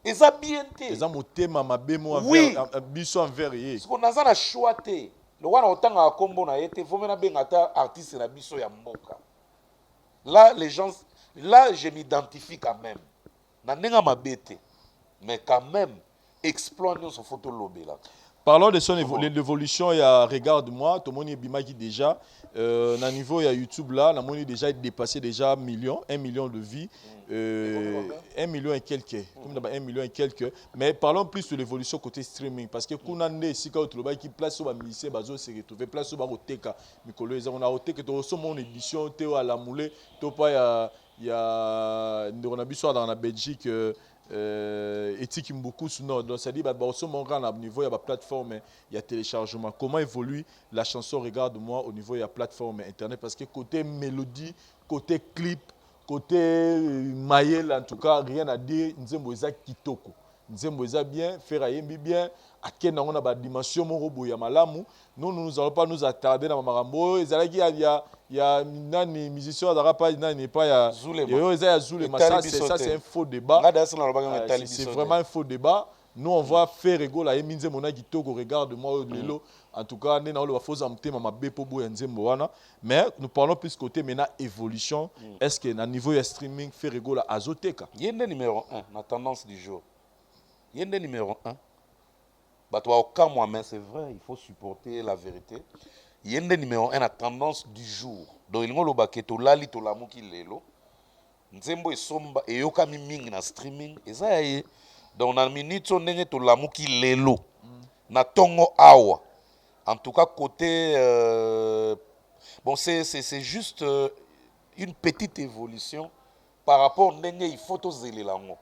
eza bien te eza motema mabemo envers biso envers ye parce qu'on a na choix te le wana otanga kombo na été faut mena benga ta artiste na biso ya mboka là les gens là je m'identifie quand même na ndenga mabete mais quand même exploit nos photo lobela. Parlons de son l'évolution, il y a regarde-moi, tout le monde est bimaki déjà. Na niveau il y a YouTube là, na moni déjà dépassé déjà 1 million de vies, 1 million et quelques, comme d'abord 1 million et quelques. Mais parlons plus de l'évolution côté streaming parce que quand on est ici quand tu le qui place sur les musiciens, bazo se retrouver place sur Baroteka, Mikolo, on a Oteka, tu reçois mon édition, tu à la moulée, tu pas il y a on a vu ça dans la Belgique. Éthique beaucoup non donc ça dit bah au mon grand niveau il y a plateforme il y a téléchargement comment évolue la chanson regarde-moi au niveau il y a plateforme internet parce que côté mélodie côté clip côté maïel en tout cas rien à dire nzembo eza kitoko nzembo eza bien faire yembi bien akena on a ba dimension mon robot ya malamu nous allons pas nous attarder dans marambo ezalaki il y a nani musicien azara pas nani pas ya Zulema. Yo eza ya Zulema ça c'est un faux débat c'est vraiment un faux débat nous on va faire ego la eminze mona kitoko regarde moi lelo en tout cas nena le faut amté mama bepo boya nzembo wana mais nous parlons plus côté maintenant évolution est-ce que na niveau ya streaming faire ego la azoteka yende numéro 1 la tendance du jour yende numéro 1 bah toi au cas moi mais c'est vrai il faut supporter la vérité yende numéro 1 la tendance du jour donc il ngolo baketo lali to lamuki lelo nzembo esomba eyokami mingi na streaming eza ye donc na minute on ndenge to lamuki lelo na tongo awa en tout cas côté bon c'est juste une petite évolution par rapport ndenge il faut tozelela ngo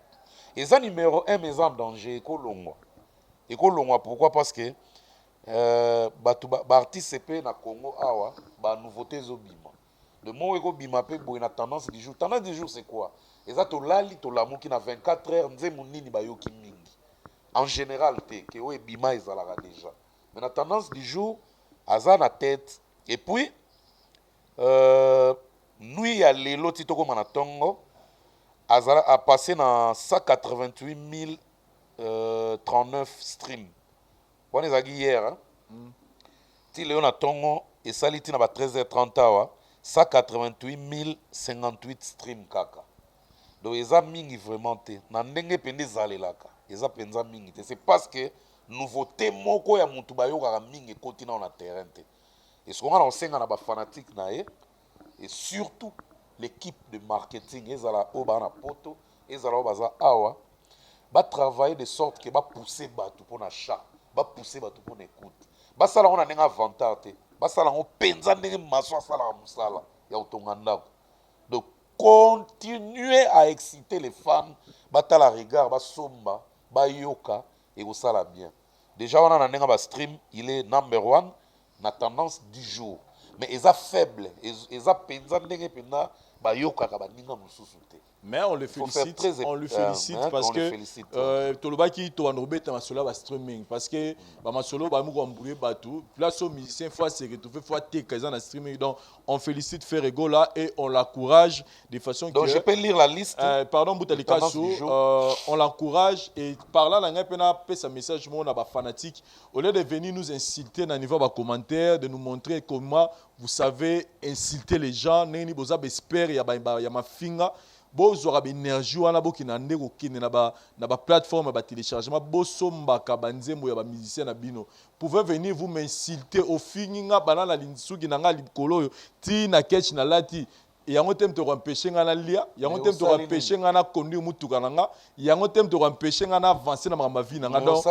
eza numéro 1 mais en danger ekolongwa pourquoi parce que batu ba artiste pe na Congo awa ba nouveauté zobima le mot ekobima pe boy na tendance du jour c'est quoi eza to lali to lamuki na 24 heures nzemu nini bayoki mingi en général te ke o ebima ezalaka déjà mais la tendance du jour aza na tête et puis nuit ya lelo ti tokoma na tongo azala a passé na 188 039 streams wana ezalaki hier hein? Ti lelo na tongo esali ti na ba 13h30 awa 188 058 streams kaka donc eza mingi vraiment te na ndenge pende ezalelaka eza penza mingi te c'est parce que nouveauté moko ya mutu bayokaka mingi ekoti na terrain te et ce qu'on a osenga na ba fanatique na ye et surtout l'équipe de marketing ezala o ba na poto ezala o baza awa ba travailler de sorte que ba pousser batu pour na chat ba pousser batu pour na écoute ba sala on a ndenge avantage te ba sala on penza ndenge maso sala musala ya utonga ndako donc continuer à exciter les fans batala regard ba somba ba yoka et au sala bien déjà on a ndenge ba stream il est number 1 na tendance du jour mais eza faible eza penza ndenge pena ba yoka ka ba ninga mususu te mais on le félicite parce que tolobaki to androbeta masolo ba streaming parce que ba masolo ba mu ko mbouler batou place au musicien fois c'est que tu fais fois te kaza na streaming donc on félicite Ferrego là et on l'encourage de façon donc je peux lire la liste pardon Boutalikasu on l'encourage et par là nga pena pesa message mon na ba fanatique au lieu de venir nous insulter na niveau ba commentaire de nous montrer comment vous savez insulter les gens neni boza espère ya ma finga bozora ba énergie wana bokina ndeko kine na ba plateforme ba téléchargement bosomba ka banzembo ya ba musicien na bino pouvez venir vous m'insulter au fininga banana linsuki na nga likolo ti na ketch na lati yango tem to empêcher nga na lia yango tem to empêcher nga na conduire mutuka na nga yango tem to empêcher nga na avancer na ma vie na nga donc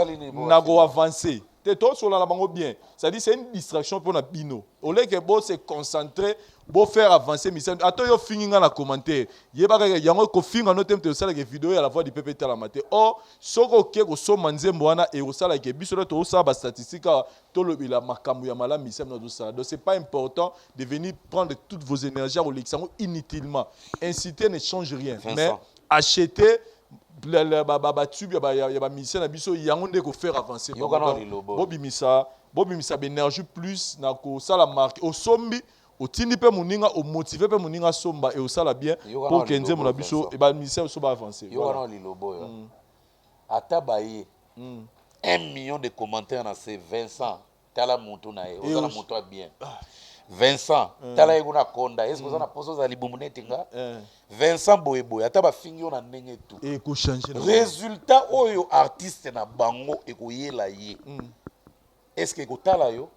na go avancer te to sur la bango bien ça dit c'est une distraction pour na bino au lieu que bo se concentrer bo faire avancer mission ato yo finga na commentaire yeba yango ko finga no temte osala ke vidéo ya la voix du PPT la matin oh soko ke ko so manzembo wana e osala ke biso to osala ba statistique to le la makambu ya mala mission no ça donc c'est pas important de venir prendre toutes vos énergies au l'examen inutilement inciter ne change rien mais acheter tube ya ba mission na biso yango nde ko faire avancer bobimisa énergie plus na ko sala marque au sombi otindi pe muninga o motiver pe muninga somba et osala bien pour que nzembo na biso e ba mission so ba avancer yo wana lilobo yo ata baye 1 million de commentaires na c'est Vincent tala mutu na ye ozala mutu bien Vincent tala yeguna konda est-ce que vous en a poso za libumunete nga Vincent boyeboy ata ba fingi on a ndenge tout et ko changer résultat oyo artiste na bango e ko yela ye est-ce que ko tala yo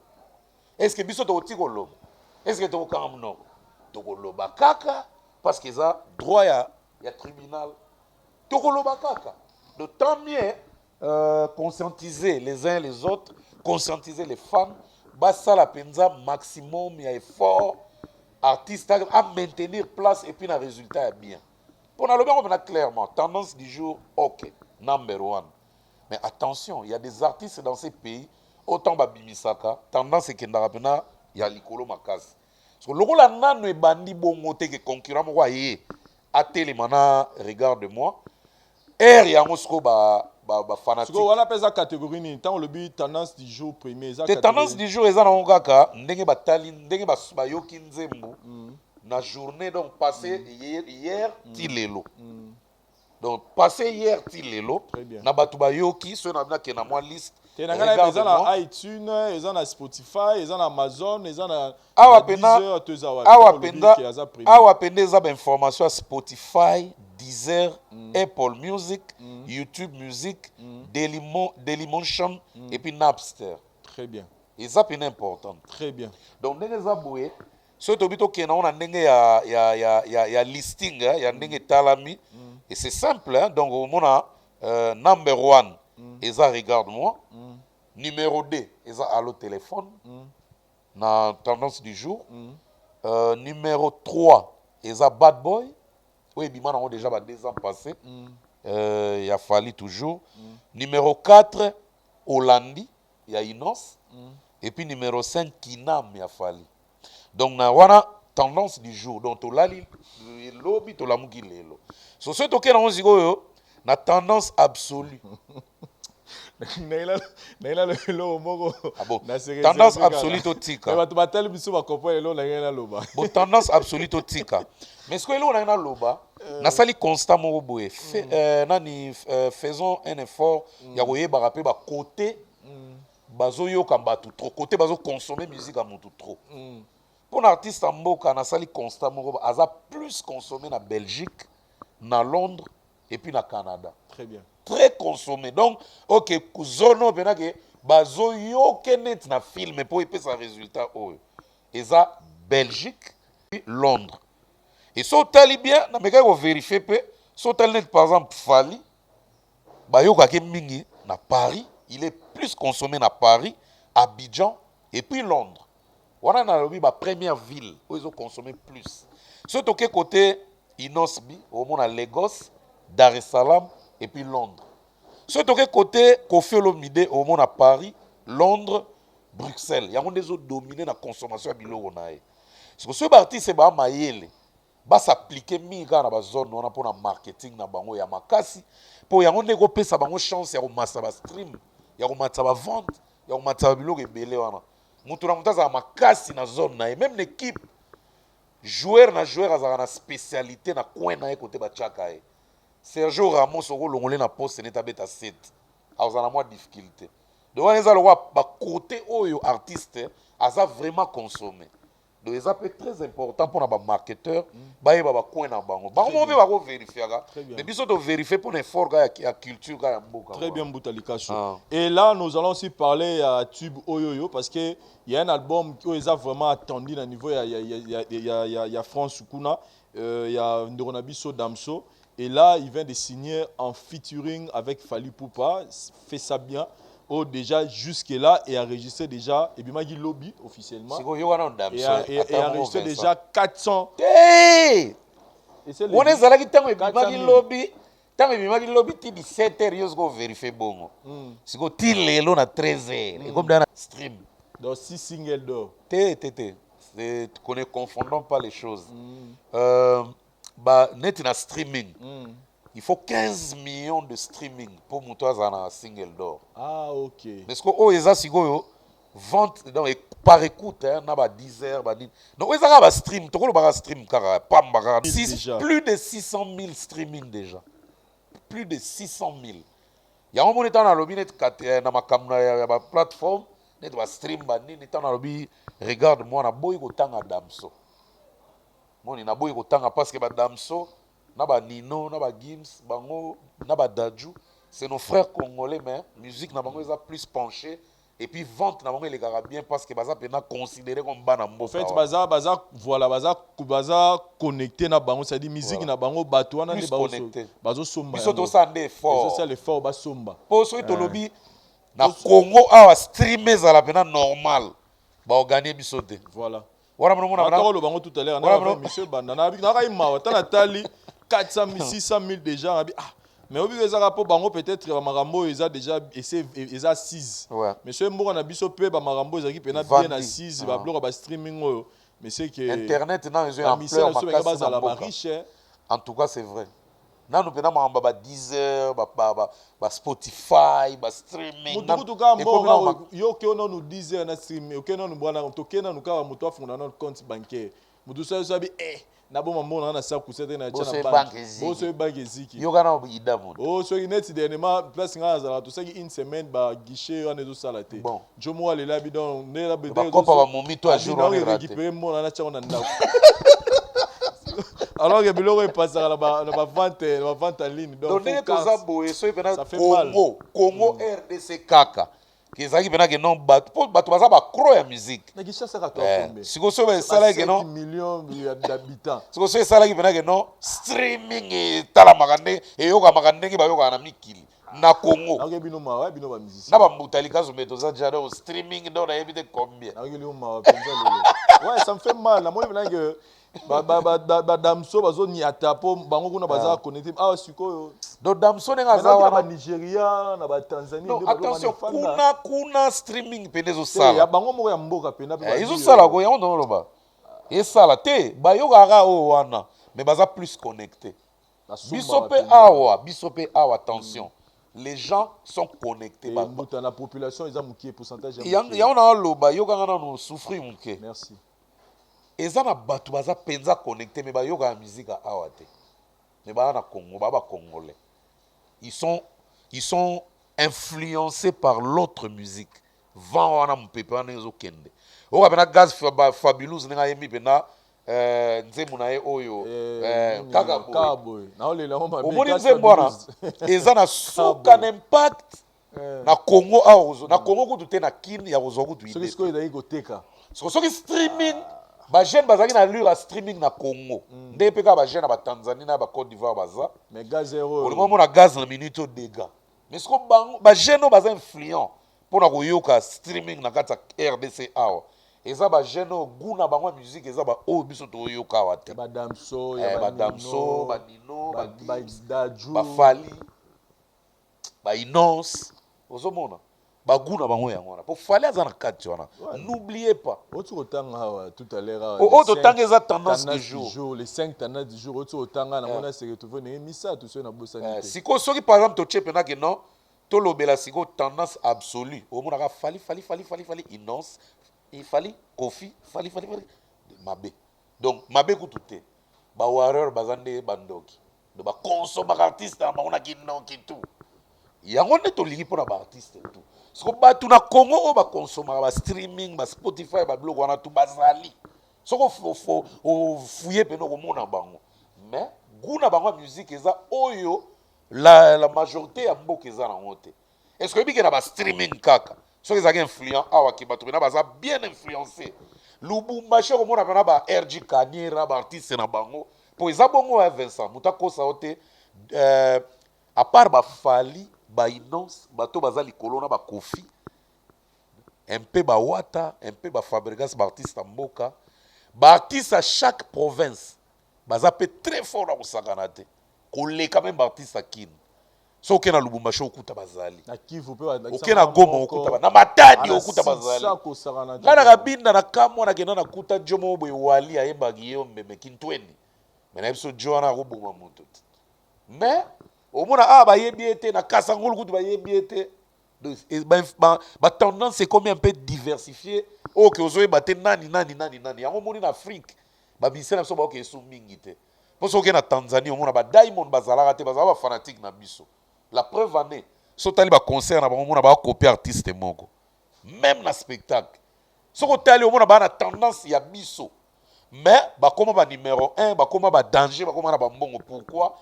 est-ce que biso to tikolo est-ce que to kam no to koloba kaka parce que ça droit ya tribunal to koloba kaka de tant mieux conscientiser les uns les autres conscientiser les fans basa la penza maximum ya effort artiste à maintenir place et puis le résultat est bien pour le bien on a clairement tendance du jour ok number 1 mais attention il y a des artistes dans ces pays autant babimisaka tendance est kendaka pena ya likolo makasi parce que lokola nano e bandi bongo te que concurrent moko aye atelemana regarde-moi air yango siko ba fanatique on appelle ça catégorie ni tant le but tendance du jour premier ça tendance du jour eza na ngaka ndenge batali ndenge bayoki nzembo na journée donc passé hier ti lelo Donc, passé hier, Tilelo, na batu bayoki, ceux na ke na moi liste. Ils ont na iTunes, ils ont na Spotify, ils ont na Amazon, ils ont na Deezer, awa pendeza ba information à Spotify, Deezer, Apple Music, YouTube Music, Dailymotion et puis Napster. Très bien. Et ça c'est important. Très bien. Donc ndenge za boye, so to bito ke na on ndenge ya listing, ya ndenge talami et c'est simple hein? Donc au mona number 1 et ça regarde-moi. Numéro 2 et ça allo téléphone. Na tendance du jour. Numéro 3 et ça bad boy. Oui, bimana on déjà 2 ans passés. Il a fallu toujours. Numéro 4 Hollandi, il y a Inos. Et puis numéro 5 Kinam, il a fallu. Donc na wana tendance du jour. Donc to lali lobby to lamuki lelo. So ce toke na onzigo yo na tendance absolue. Tendance absolue to tika. Tendance absolue to tika. Mais ce que l'on a loba, na sali constat mo boye. Faisons un effort ya koye ba rapper ba côté bazo yo kamba tout trop côté bazo consommer musique à tout trop. Pour un artiste en mboka na sali constat mo aza plus consommé na Belgique, na Londres et puis na Canada. Très bien. Très consommé. Donc, ok, zono benake bazo yo kenet na film pour y sa résultat et ça Belgique puis Londres. Et so tali bien na meka ko vérifier pe so tali net par exemple Fali ba yo ka ke mingi na Paris, il est plus consommé na Paris, Abidjan et puis Londres. Wana na lobi ba première ville où ils ont consommé plus. So to ke côté Inosbi au mona Lagos, Dar es Salaam et puis Londres. Surtout que côté Kofi Olomide au monde à Paris, Londres, Bruxelles, il y a des autres dominés la consommation à Bilo Ronae. Parce que ce parti c'est ba mayele, ba s'appliquer miga na ba zone on a pour na marketing na bango ya makasi, pour ya on ko pesa bango chance ya ko massa ba stream, ya ko matsa ba vente, ya ko matsa ba bilo ebele wana. Mutu na mutaza makasi na zone na même l'équipe joueur azaka na spécialité na coin na côté ba chaka e. Sergio Ramos au longolé na poste n'est beta 7. Alors on a moins de difficulté. Donc on les a le roi ba côté oyo artiste asa vraiment consommé. Donc ça peut être très important pour les marketeurs ba yeba ba coin na bango. Ba on va vérifier ga. Mais biso to vérifier pour l'effort ga ya culture ga ya mboka. Très bien Boutalikacho. Et là nous allons aussi parler à Tube Oyoyo parce que il y a un album qui est vraiment attendu à niveau il y a France Sukuna, il y a Ndoronabiso Damso. Et là, il vient de signer en featuring avec Fali Poupa, fait ça bien. Oh, déjà jusque-là, et a enregistré déjà, et bien il lobby officiellement. Et a enregistré déjà 400. Hey! On est là qui t'a lobby. Tant que lobby, tu dis 17 heures, tu vas vérifier bon. C'est que tu es là à 13 heures. Et comme dans stream. Donc 6 singles d'or. Ne confondons pas les choses. Net na streaming. Il faut 15 millions de streaming pour monter un single d'or. Ah, ok. Parce que oh, ils ont vente donc par écoute hein, na ba 10 heures ba donc ils ont stream, to ko stream kara pamba plus de 600 000 streaming déjà. Plus de 600 000. Il y a un moment dans la lobby net na makamna ya ba plateforme net ba stream ba ni dans la lobby regarde moi na boy ko tanga Damso. Moni na boy ko tanga parce que ba Damso na ba Nino na ba Gims bango na ba Dadju c'est nos frères congolais mais musique na bango ils a plus penché et puis vente na bango les gars bien parce que baza pena considéré comme bana mboka. En fait baza voilà baza connecté na bango c'est à dire musique na bango bato wana ne bazo somba. Biso to ça ndé fort. C'est ça le fort ba somba. Pour so to lobby na Congo awa streamer za la pena normal ba gagner biso te. Voilà. Voilà mon bango tout à l'heure na monsieur bandana na ka imawa tana 400 000 600 000 déjà mais au biso za po bango peut-être marambo ils a déjà ils a 6 monsieur mboka na biso pe ba marambo ezaki pena bien na 6 ba bloka ba streaming oyo mais c'est que internet na ils ont ampleur makasi la riche en tout cas c'est vrai na nous pena mamba ba 10 heures ba Spotify ba streaming mutu ka mboka yo ke ono nous 10 heures na streaming ok non nous bwana to ke na nous ka mutu afunda notre compte bancaire mutu ça sabi na bon maman na sa kusete na Boso chana banque eziki. boso banque eziki Yo kana ida mon. oh so net dernièrement place nga za to saki une semaine ba guichet on ezo sala te Bon. jomo ale la bidon ne la Ba kopa ba momi to a jour on est raté. récupérer mon na cha on ndako alors que biloko est passé na ba vente en ligne Donc ndenge toza boye so epena ça fait mal. Congo RDC kaka kezalaki mpena ke non bato baza bacro ya musique na guichet ça ka to combien sikoyo so esalaki ke non millions d'habitants sikoyo so esalaki mpena ke non streaming etalamaka ndenge eyokamaka ndenge bayokaka na mikili na Congo alors que bino ba musicien na bambuta likaso me toza déjà donc streaming donc nayebi te combien alors que lio penza lelo ouais ça me fait mal na moi mpena que badamso bazoniata mpo bango kuna baza connecté awa sikoyo donc damso ndenge aza na wana banigeria na batanzanie non attention kuna streaming pene ya ezosala bango moko ya mboka pena mpe ezosala ko yango ndoloba esala te bayokaka oyo wana mais baza plus connecté biso mpe awa attention les gens sont connectés mbuta na population eza mokie pourcentage yango na aloba yokanga nano souffrir moke merci eza na bato baza penza connecté mais bayokaka musique awa te mais baa na Congo baa bacongolais ils sont influencés par l'autre musique vent wana mopepe wana ezokende oyoka mpena gaz fabulous ndenge ayembi mpena nzembo na ye oyo kaka boye omoni nzembo wana eza na suka na impact na Congo awa na Congo kutu te na kini ya kozwa kutu soki streaming bajeune bazalaki na lure ya streaming na Congo nde mpe kaka bajeune na batanzanie na bacote d'ivoire baza olingo omona gaz na minute o dega mais siko bajeune oyo baza influent mpona koyoka streaming na kati ya RDC awa eza bajeune oyo gu na bango ya musique eza baoyo biso toyoka awa te badamso banino bafali bainonce ozomona bagu na bango yango wana po fali aza na kati wana n'oubliez pas oyo totanga eza tendance de jour les 5 tendances du jour oyo otanga na mona se retrouver na misato so na bosani te sikoyo soki par exemple totie mpena ke non tolobela sikoyo tendance absolue omonaka fali inonce fali kofi fali mabe donc mabe kutu te bawarrior baza nde bandoki do bakonsomaka artiste na bango na kinoki tu yango nde tolingi mpona baartiste tu siko bato na Congo oyo bakonsomaka bastreaming baspotify babiloko wana tu bazali soko ofuye mpena okomona bango mais gu na bango ya musique eza oyo la majorité ya mboka eza nango te estce oyebike na bastreaming kaka soki ezalaki influent awa ke bato mpena baza bien influencé lubumbashi okomona mpena ba RG Kaniera baartiste na bango mpo eza bongo ya Vincent moto akosa o te à part bafali bainonce bato baza likolo na bakofi un peu bawata un peu bafabrigas baartiste ya mboka baartiste à chaque province baza mpe très fort na kosangana te koleka meme baartiste ya kini so oke na lubumbashi okuta bazali oke na goma okuta na matadi okuta bazali ngai na kabinda na kamwa nakenda nakuta jo moko boye wali ayembaki ye omeme kintweni me na biso jo wana akoboma moto te mais omona awa bayebi ete na kasangolo kutu bayebi ete batendance ekomi un peu diversifié oyo ke ozoyeba te nani yango omoni na afrique bamisien na biso baoke esu mingi te mpo so oke na tanzanie omona badiamond bazalaka te bazala bafanatique na biso la preuve ane so otali baconcert na bango omona bakopie artiste moko même na spectacle soki otali omona baa na tendance ya biso mais bakoma banuméro 1 bakoma badanger bakoma na bambongo pourquoi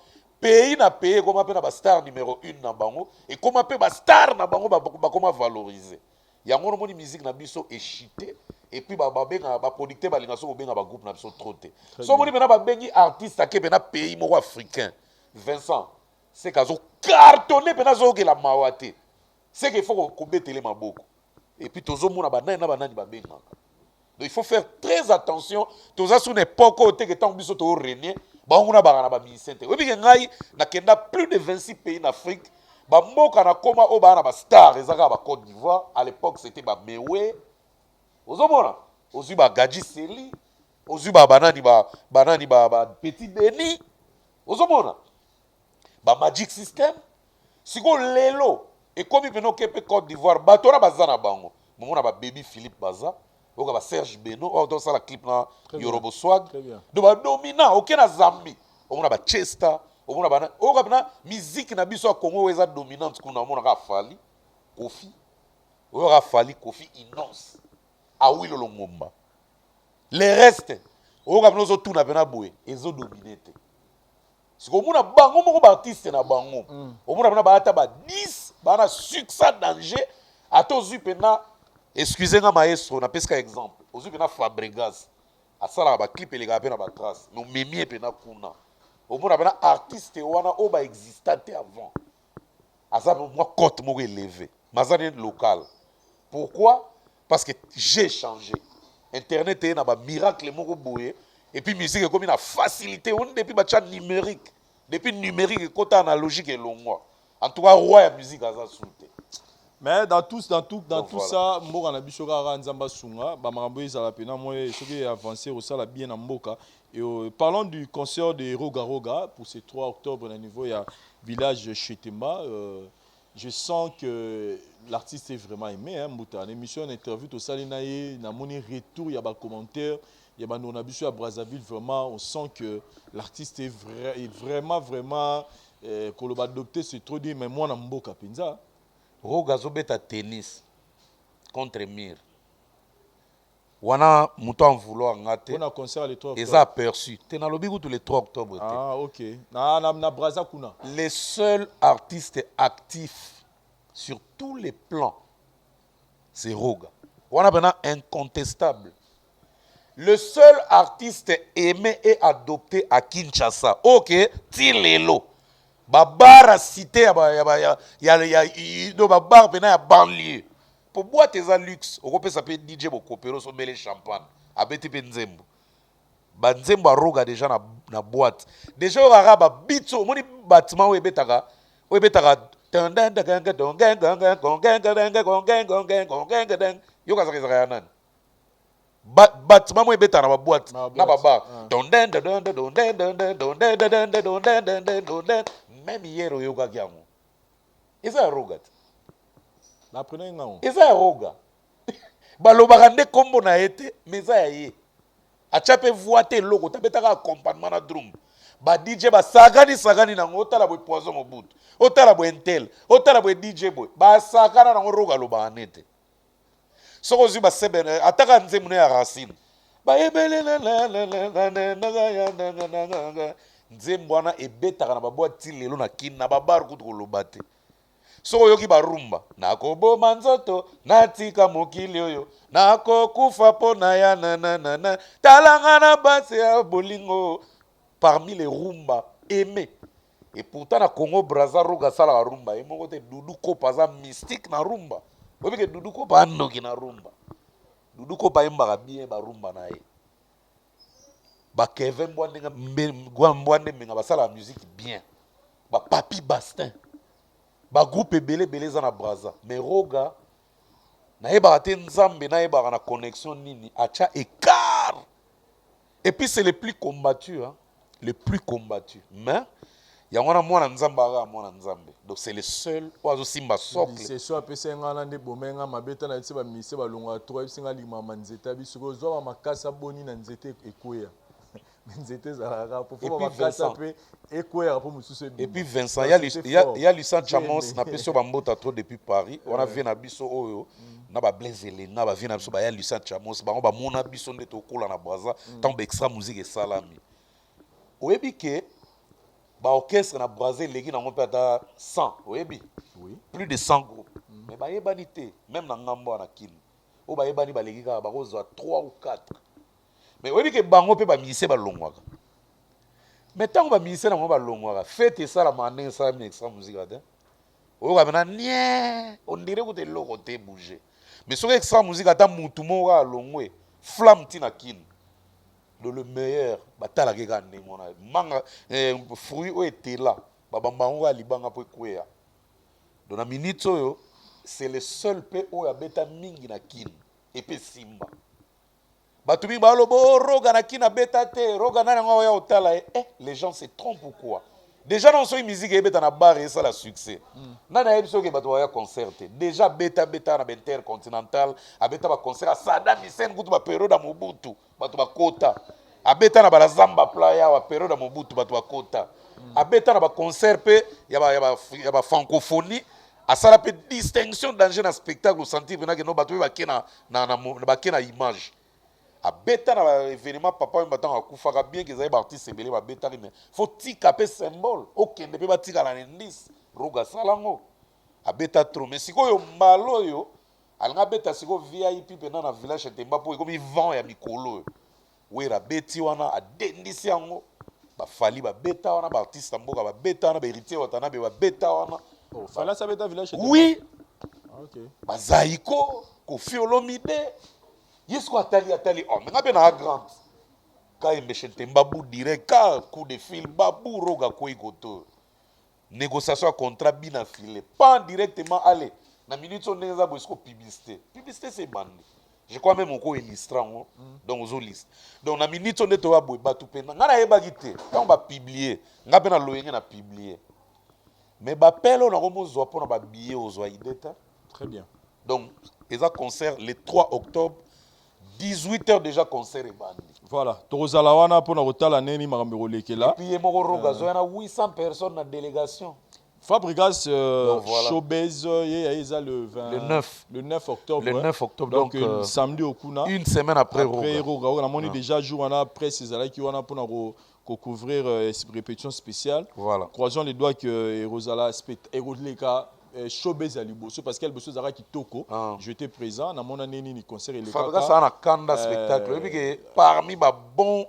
pays na pays ekoma mpe na bastar numéro 1 na bango ekoma mpe bastar na bango bakoma valoriser yango nomoni musique na biso echite epuis baproducteur balinga so kobenga bagroupe na biso trop te so omoni mpena babengi artiste ake mpena pays moko africain Vincent seke azokartonne mpena azokela mawa te seke ifo kobetele maboko epuis tozomona banani na banani babengaka donc il faut faire très attention toza sur une époque oyo teke ntango biso toorenie bango na baka na bamusicien te oyebike ngai nakenda plus de 26 pays en Afrique bamboka na koma oyo baa na bastar eza kaka bacote d'ivoire à l'époque c'était bamewe ozomona ozwi bagadji seli ozwi banani petit deni ozomona bamagic system sikoyo lelo ekomi mpena oke mpe Côte d'Ivoire bato wana baza na bango momona bababy Philippe baza oyoka ba Serge Beno oyo tosala clip na Très bien. Yorobo Swag Très bien. do badominant oke na Zambi omona ba Chester omona bana oyoka na musique na biso ya Congo oyo eza dominante kuna omonaka afali Kofi oyoka afali Kofi Inonce Awilo Longomba le reste oyoka bino ozotuna pena boye ezodomine te siko omona bango moko baartiste na bango omona pena baata ba 10 bana succès danger ata ozwi pena excusez nga maestro napesika exemple ozwi pena Fabregas asalaka baclip elekaka mpe na batrace me omemi ye pena kuna omona pena artiste wana oyo baexista te avant aza mwa cote moko élevé maza nini local pourquoi parce que j'ai changé internet eye na bamiracle moko boye et puis musique ekomi na facilité oni depuis batia numérique depuis numérique ekota analogique elongwa en tout cas roi ya musique aza su te. Mais dans tout Donc, voilà. ça, mboka na biso kaka nzamba sunga, ba makambo ezala pena moi soki avancé au sala bien na mboka. Et parlons du concert de Roga Roga pour ce 3 octobre au niveau ya village Chetema. Je sens que l'artiste est vraiment aimé hein Mbuta. L'émission interview to sali na ye na moni retour ya ba commentaire, ya ba nona biso à Brazzaville vraiment on sent que l'artiste est vraiment koloba adopté c'est trop dit mais moi na mboka penza. Roga azobeta tennis contre Mir wana moto en vouloir nga te On a concert le 3 octobre. eza aperçu te nalobi kutu le 3 octobre te. Ah ok. Na Brazza kuna. Les seuls artistes actifs sur tous les plans c'est Roga wana pena incontestable. Le seul artiste aimé et adopté à Kinshasa ok ti lelo babar cité ya babar pena ya banlieue po boîte eza luxe okopesa pe DJ bokopero somele champagne abeti pe nzembo banzembo ya Roga déjà na boîte déjà okaka babitso omoni bâtiment oyo ebetaka yokazaka ezaka ya nani bâtiment mo ebetaka na baboîte na babar même hier oyokaki yango eza ya Roga te Naprenez ngao. eza ya Roga balobaka nde kombo na ye te mais eza ya ye atia mpe voi te eloko tabetaka accompagnement na drum ba DJ basakani nango otala boye Poison Mobutu otala boye Intel otala boye DJ boye basakana nango Roga alobaka nete soko ozwi basebene ataka nzembo ne ya Racine nzembo wana ebetaka na baboîte ti lelo na kini na babar kutu koloba te soko oyoki barumba nakoboma nzoto natika mokili oyo nakokufa mpo na ya nanana talanga na base ya bolingo parmi les rumba aimé et pourtant na Congo Brazza Roga asalaka rumba ye moko te Dudu Kopa aza mystique na rumba oyebike Dudu Kopa andoki na rumba Dudu Kopa ayembaka bien barumba na ye bakeve mbwande mbenga basalaka musique bien bapapi Bastin bagroupe ebele eza na Brazza mais Roga nayebaka te nzambe nayebaka na connexion nini atia écart et puis c'est le plus combattu hein? Le plus combattu mais yango wana mwana nzambe aka mwana nzambe donc c'est le seul oyo azosimba socle C'est soit apesa ngana nde bomenga mabeta na tse ba mise balonga 3 singa limama nzeta biso ko zo makasa boni na nzete ekoya nzete zalaka pour faire makasa pe ekoya pour mususu et puis Vincent il y a Lucien Chamos na peso bambota trop depuis Paris on a vu na biso oyo na ba Blaise Elena ba vina biso ba ya Lucien Chamos bango ba mona biso nde to kola na Brazza tant ba extra musique et salami oyebi ke ba orchestre na Brazza legi na ngompe ata 100 oyebi oui plus de 100 groupes mais ba yebani te même na ngambo na kini o ba yebani ba legi ka ba kozwa 3 ou 4 mais oyebi ke bango pe ba musicien ba longwaka mais tant ba musicien na ngo ba longwaka fête ça la manin ça mi extra musique ate oyo ka mena nie on dirait que te loko te bouger mais soki extra musique ata mutu moko ka longwe flamme tina kini le meilleur batalaka eka ndenge wana manga fruit oyo etela babamba yango ya libanga mpo ekweya donc na minute oyo c'est le seul mpe oyo abeta mingi na kini epe simba bato mingi baloba Roga na kini abeta te Roga nani yango oya otala ye les gens se trompent pourquoi déjà dans son musique et beta na bar et ça la succès nana yebso ke bato ya concert déjà beta na intercontinental abeta ba concert à Saddam Hussein kutu ba période ya Mobutu bato ba kota abeta na ba Zamba playa wa période ya Mobutu bato ba kota abeta na ba concert pe ya ba francophonie asala pe distinction danger na spectacle sentir na ke no bato ba kena ba kena image abeta na événement papa batanga kufaka bien que za artiste ebele ba beta mais faut tika pe symbole okende pe batika na indice roga salango abeta trop mais sikoyo malo yo alanga beta siko VIP pe na village Temba po comme vent ya mikolo wera beti wana adendisi yango ba fali ba beta wana ba artiste mboka ba beta wana ba héritier watana be ba beta wana oh fala ça beta village oui OK bazaiko Koffi Olomide Yesko atali oh mais ngabe na grande ka embeshe Temba bu direct ka coup de fil babu roga koi goto négociation à contrat bina filé pas directement aller na minute on neza bosko publicité c'est bandi je crois même on illustration donc aux liste donc na minute on est wa boy batu pena ngana yeba kité quand ba publier ngabe na loyenge na publier mais ba pelo na komo zo pona ba billet aux ideta très bien donc ils a concert le 3 octobre 18h déjà concert et bandi. Voilà, Torozala wana pona rotala neni makambe rolekela. Et puis yemoko roga zo yana 800 personnes na délégation. Fabrigas voilà. Showbiz le 9 octobre. Le 9 octobre donc samedi au Kuna. Une semaine après Roga. On a moni déjà jour wana presse ezala ki wana pona ko couvrir répétition spéciale. Voilà. Croisons les doigts que Rosala Eroleka Showbiz à Liboso parce qu'elle bosso zara kitoko j'étais présent na mon année ni concert et le Fabrica ça na kanda spectacle et puis parmi ba bons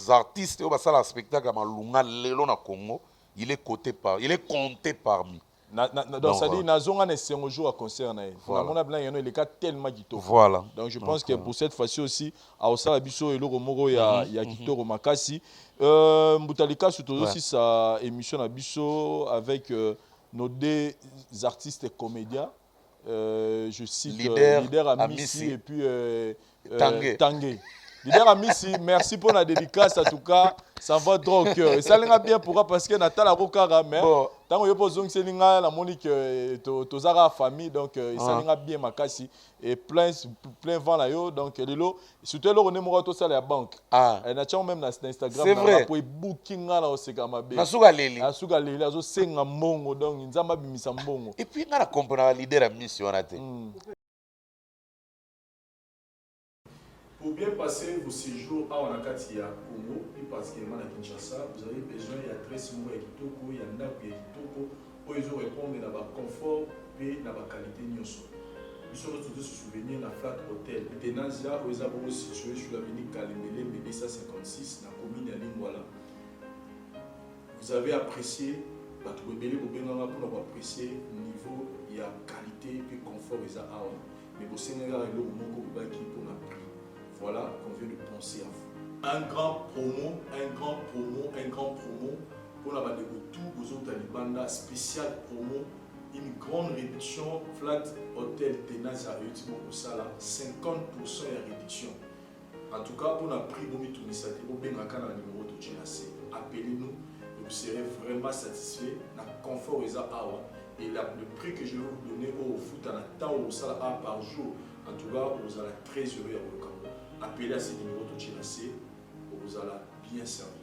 artistes au basala spectacle à Lunga lelo na Congo il est compté parmi donc ça dit nazonga na un jour à concert na voilà. On a blanc il est tellement kitoko voilà donc je pense que pour cette fois-ci aussi à osala biso et loko moko ya kitoko makasi Mbutalika surtout aussi sa émission na biso avec nos deux artistes comédiens, je cite Leader Amissi et puis Tanguay. Leader Amissi, merci pour la dédicace, en tout cas, ça va droit au cœur. Et ça l'est bien pourquoi parce que Nathalie Rokara, mais tant que vous avez dit la Monique, tu as famille, donc ça l'est bien makasi et plein vent là donc surtout là on est mort tout ça la banque. Et nathan même dans Instagram. C'est vrai. Pour booking là c'est comme na suga leli. Na suga leli, azo senga mbongo donc nzamba bimisa mbongo. Et puis on a comprendre Leader Amissi on a été. Pour bien passer vos séjours à Wanakati à Congo, et particulièrement à Kinshasa, vous avez besoin d'adresse à Kitoko, il y a un app Kitoko, pour les répondre à la confort et à la qualité de nos Nous sommes tous se souvenir de la Flat Hotel. Tenazia, où ils sont situés sur l'avenue Kalemele, Médessa 56, dans la commune de Lingwala. Vous avez apprécié, pour apprécier le niveau, il y a qualité et confort, mais vous savez, il y a un moment pour la prix. Voilà qu'on vient de penser à vous. Un grand promo pour la bande de tout aux autres Talibanda, spécial promo, une grande réduction, Flat Hotel Tenazia au Sala, 50% de réduction. En tout cas, pour la prix de Mitoumissate, au Benaka dans le numéro de GNAC, appelez-nous, vous serez vraiment satisfait, dans le confort et awa. Et le prix que je vais vous donner au foot en temps au Sala par jour, en tout cas, vous allez très heureux à vous. Appelez à ces numéros de GNAC, vous allez bien servir.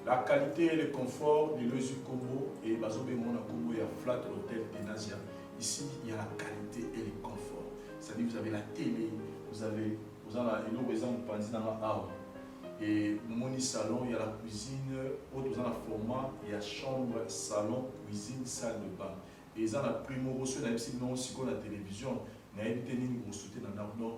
La qualité et le confort de l'Oesu Congo et Bazobe Mona Congo et à Flat Hotel Tenazia. Ici, il y a la qualité et le confort. C'est-à-dire vous avez la télé, vous avez un exemple dans la et mon salon, il y a la cuisine, autre dans le format, il y a chambre, salon, cuisine, salle de bain. Et ils ont la primo reçu, on a aussi la télévision.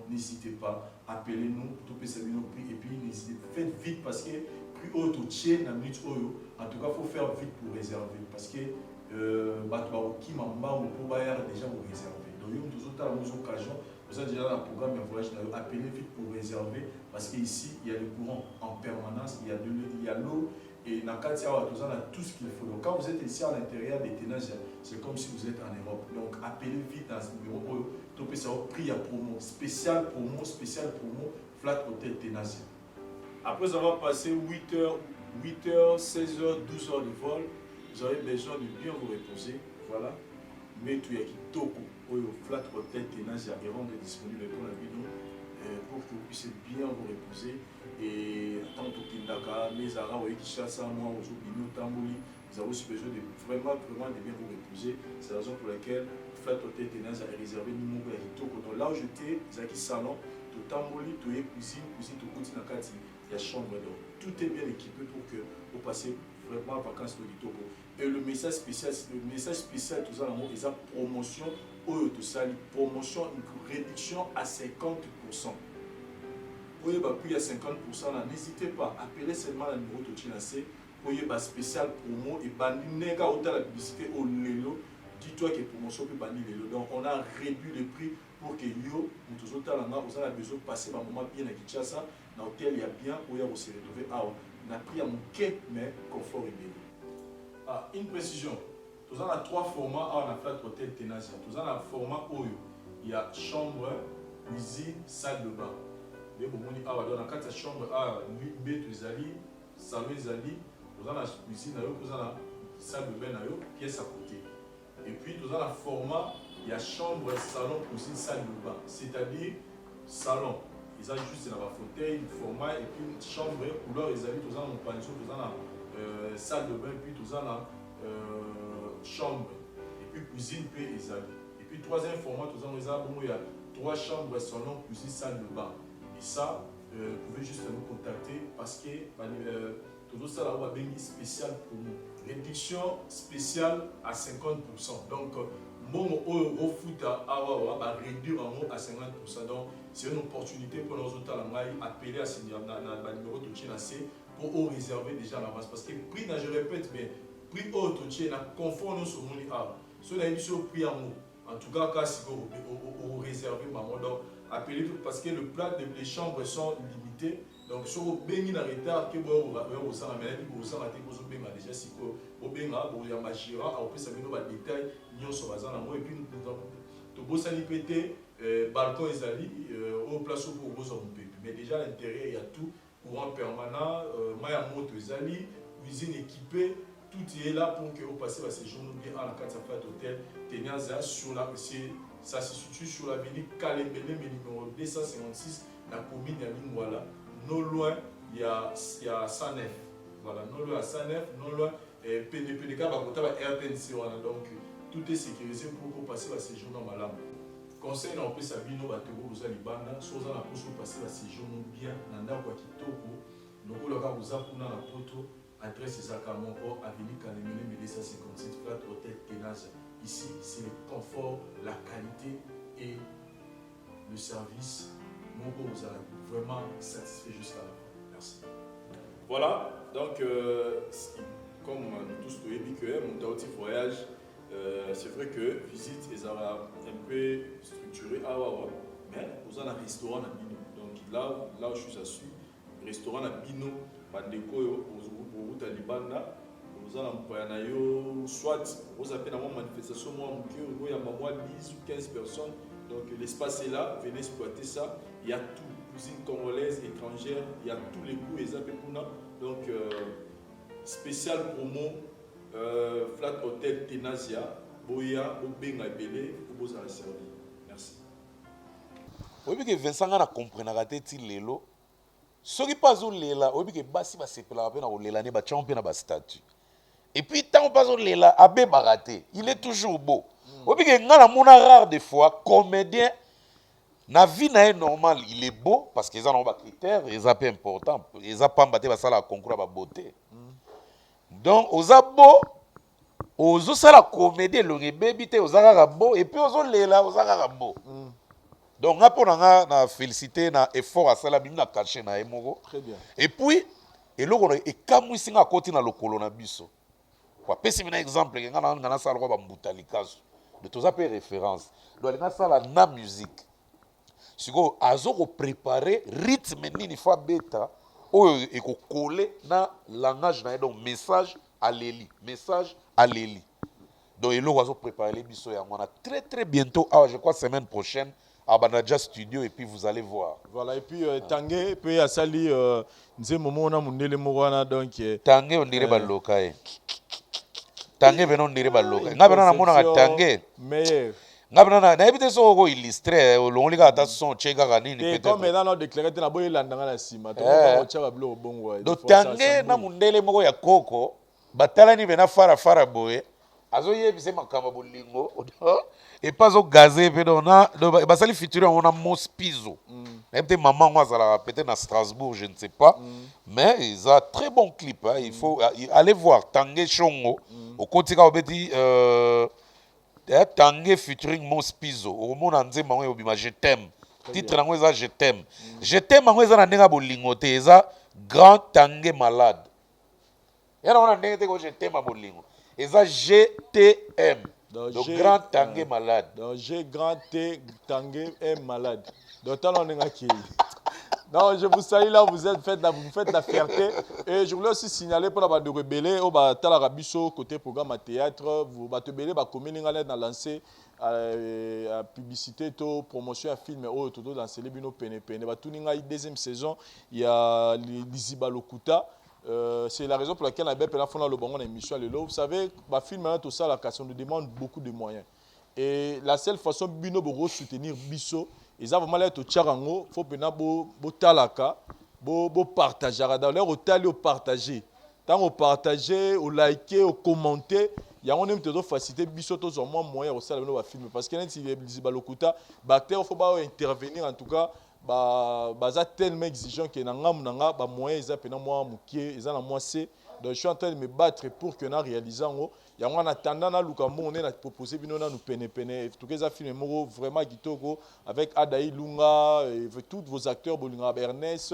N'hésitez pas, appelez-nous, et puis faites vite parce que plus haut au tien, en tout cas, il faut faire vite pour réserver parce que qui m'a déjà vous réserver. Donc, il y a des occasions, vous avez déjà un programme de voyage, appelez vite pour réserver parce qu'ici, il y a le courant en permanence, il y a l'eau. Et dans le on a tout ce qu'il faut. Donc, quand vous êtes ici à l'intérieur des Tenazia, c'est comme si vous êtes en Europe. Donc, appelez vite dans ce numéro. Topé ça au prix à promo, spécial promo, Flat Hotel Tenazia. Après avoir passé 8h, 16h, 12h de vol, vous avez besoin de bien vous reposer. Voilà. Mais tout y a qui toko, au flat hotel Tenasia et rendre disponible pour la vidéo pour que vous puissiez bien vous reposer. Et tant que Kindaka, mes arabes, qui chassent à moi, aux opinions, tambouli, vous avez aussi besoin de vraiment de bien vous reposer. C'est la raison pour laquelle Flat Hotel Tenasia est réservé numéro à Kitoko. Donc là où j'étais, Zaki Salon, tout tambouli, tout cuisine, tout côté nakati, il y a chambre. Donc tout est bien équipé pour que vous passiez vraiment vacances au Kitoko. Et le message spécial, tout ça, c'est la promotion, promotion, une réduction à 50%. Pour y avoir 50%, n'hésitez pas, appelez seulement le numéro de Tchinase pour y avoir spécial promo et banner la publicité au Lelo. Dis-toi que promotion peut banner Lelo. Donc on a réduit le prix pour que yo, nous tous autres, vous avez besoin de passer un moment bien à Kinshasa, dans lequel il y a bien pour y avoir se retrouver. On a pris à mon quai, mais confort et bien. Une précision. Nous avons 3 formats à la Flat Hotel Tenasia. Nous avons un format où il y a chambre, cuisine, salle de bain. Dans la chambre, il y a salon, nous avons la cuisine, nous avons la salle de bain, pièce à côté. Et puis nous avons un format, il y a chambre, salon, cuisine, salle de bain. C'est-à-dire salon. Ils ont juste un fauteuil, format, et puis chambre, couleur, nous avons un pension, nous avons salle de bain, puis tout ça là, chambre, et puis cuisine, puis et puis troisième format, tout ça, il y a 3 chambres, salon, cuisine, salle de bain. Et ça, vous pouvez juste nous contacter parce que tout ça là, on va bien spécial pour nous. Réduction spéciale à 50%. Donc, mon au foot va réduire en à 50%. Donc, c'est une opportunité pour nos autres appeler à ce numéro de Tchinase pour réserver déjà à l'avance. Parce que prix, je répète bien, prix haut, tu as confort sur mon art. Si on a mis sur prix en tout cas, si vous réservez, donc appelez parce que le plat les chambres sont limitées. Donc, si vous avez un retard, que vous avez déjà si vous avez un magira, après ça vous avez des détails, nous sommes et puis nous avons pété, balcon et au place où vous avez. Mais déjà à l'intérieur, il y a tout. Courant permanent, maya moto ezali, cuisine équipée, tout est là pour que vous passiez votre séjour bien à la carte Flat Hotel Tenasia sur la ça se situe sur l'avenue Kalembele, numéro 256, la commune de Lingwala. Non loin, il y a Sanef. Voilà, non loin à Sanef, non loin, PDK, RTNC. Donc, tout est sécurisé pour que vous passiez votre séjour dans Malam. Conseil na opesa bino bato boza libanda soza na poso passer la séjour bien na ndako kitoko lokola boza kuna na poto adresse ezaka moko avenue Kalemele 257 Flat Hotel Tenasia. Ici c'est le confort, la qualité et le service. Moko vous allez vraiment satisfait jusqu'à la fin. Merci. Voilà, donc comme nous tous nous dit que mon voyage. C'est vrai que visite est un peu structurée mais vous avez un restaurant à Bino. Donc là où je suis assis, restaurant à Bino, Bandeko, vous avez Libanda, vous avez soit vous avez une manifestation, il y a 10 ou 15 personnes. Donc l'espace est là, venez exploiter ça. Il y a tout, cuisine congolaise, étrangère, il y a tous les goûts et donc spécial promo. Flat Hotel Tenasia, Boya, Obenga Belé, Obozala Servi. Merci. Oui, que Vincent a compris na ti lelo. Soki pas au lela, oui que basi ba sepela pe na o lela ne ba champion na ba statue. Et puis tant pas au lela abe baraté, il est toujours beau. Oui que ngana mona rare des fois comédien na vie na normal, il est beau parce qu'ils ont des critères, ils ont peu important, ils ont pas mbatté ba sala concours ba beauté. Donc, aux abo, aux la comédie, le rebébité, aux arabes, et puis aux lela, aux arabes. Donc, on a félicité, na effort à ça, na caché na emoro. Très bien. Et puis, et là, on est comme si on a continué le colonabiso. Quoi, c'est un exemple, on a ça, on a mbutalikazo. De tous appels référence. Donc, on a ça, la musique. Si on a préparé rythme, ni fois bêta. Et qu'on colle dans le langage, donc message à l'Eli. Message à l'Eli. Donc, il va préparer les bisous. On a très bientôt, je crois, semaine prochaine, à Banadja Studio, et puis vous allez voir. Voilà, et puis Tanguay, puis à Sali, nous sommes au moment où on a donc. Tanguay, on dirait Balokae. tange beno ndire baloka nga bena namona ka tange meilleur nga bena na ebite so ko illustrer olongoli ka ta son cheka ka nini peut-être comme maintenant déclarer na boye landanga na sima to ba ochaka bilo bongo do tange na mundele moko ya koko batalani bena fara boye azo yebise makamba bolingo et pas au gazé pedo na basali feature on a Mos Pizo peut-être maman moi peut-être à Strasbourg je ne sais pas mais ils ont très bon clip hein. Il faut aller voir Tanguy Chongo au côté ka obeti Tanguy featuring Mos Pizo au mona nzemba ngo obima je t'aime titre nango eza je t'aime ngo eza na ndenga bolingo te eza grand Tanguy malade yana wana ndenge te ko je t'aime bolingo eza GTM. Donc, grand Tanguy malade. Donc, j'ai grand T, Tanguy est malade. Donc, on est qui. Non, je vous salue là, vous faites la fierté. Et je voulais aussi signaler pour la de rebelle, au Talarabiso, côté programme à théâtre, vous te belé, commune dans lancer la publicité, promotion à film, tout dans ces libino pene. Deuxième saison, il y a Liziba Lokuta. C'est la raison pour laquelle on a fait le bon émission. Vous savez, le film, tout ça, la question nous demande beaucoup de moyens. Et la seule façon de soutenir Bisso, ils ont vraiment l'air au Tcharango, il faut partager. D'ailleurs, au partager. Tant au partager, au liker, au commenter, il y a une facilité Bisso, tous au moins moyen au salon de film. Parce que si les Balokuta, il faut intervenir en tout cas. Baza tellement exigeant que nanga ba moyen eza pena moi mukie eza na moi c'est donc je suis en train de me battre pour que na réaliser ngo ya ngwana tanda na lukambo on a proposé bino na nous pene tout que ça film moko vraiment kitoko avec Adaï Lunga et tous vos acteurs Bolinga Ernest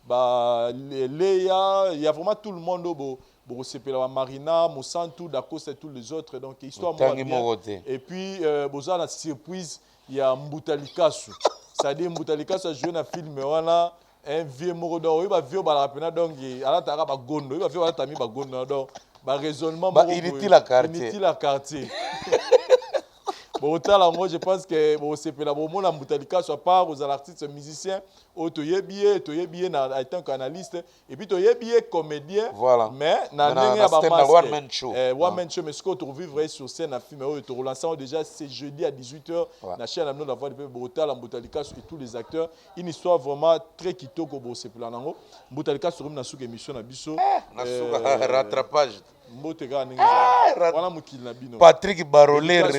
Léa il y a vraiment tout le monde bon c'est Marina Monsanto Dacosta et tous les autres donc histoire moi bien et puis boza la surprise il y a Mbutalikasu. C'est-à-dire Mbutalika ça joue un film wana un vieux morodo il va vieux bala pena donc ala tara ba gondo il va vieux bala tami ba gondo donc ba raisonnement inutile la quartier bon autant là moi je pense que bon c'est pour la bon la Mbutalika soit part aux artistes musiciens toyebié na étant canaliste et puis toyebié comédien voilà mais na ndenge ba one man show mais ce qu'on trouve vivre sur scène un film et to relançant déjà c'est jeudi à 18h na chaîne la voix de Bota la Mbutalika et tous les acteurs une histoire vraiment très kitoko bo c'est pour la nango Mbutalika sur une sous émission na biso na sous rattrapage Patrick Barolere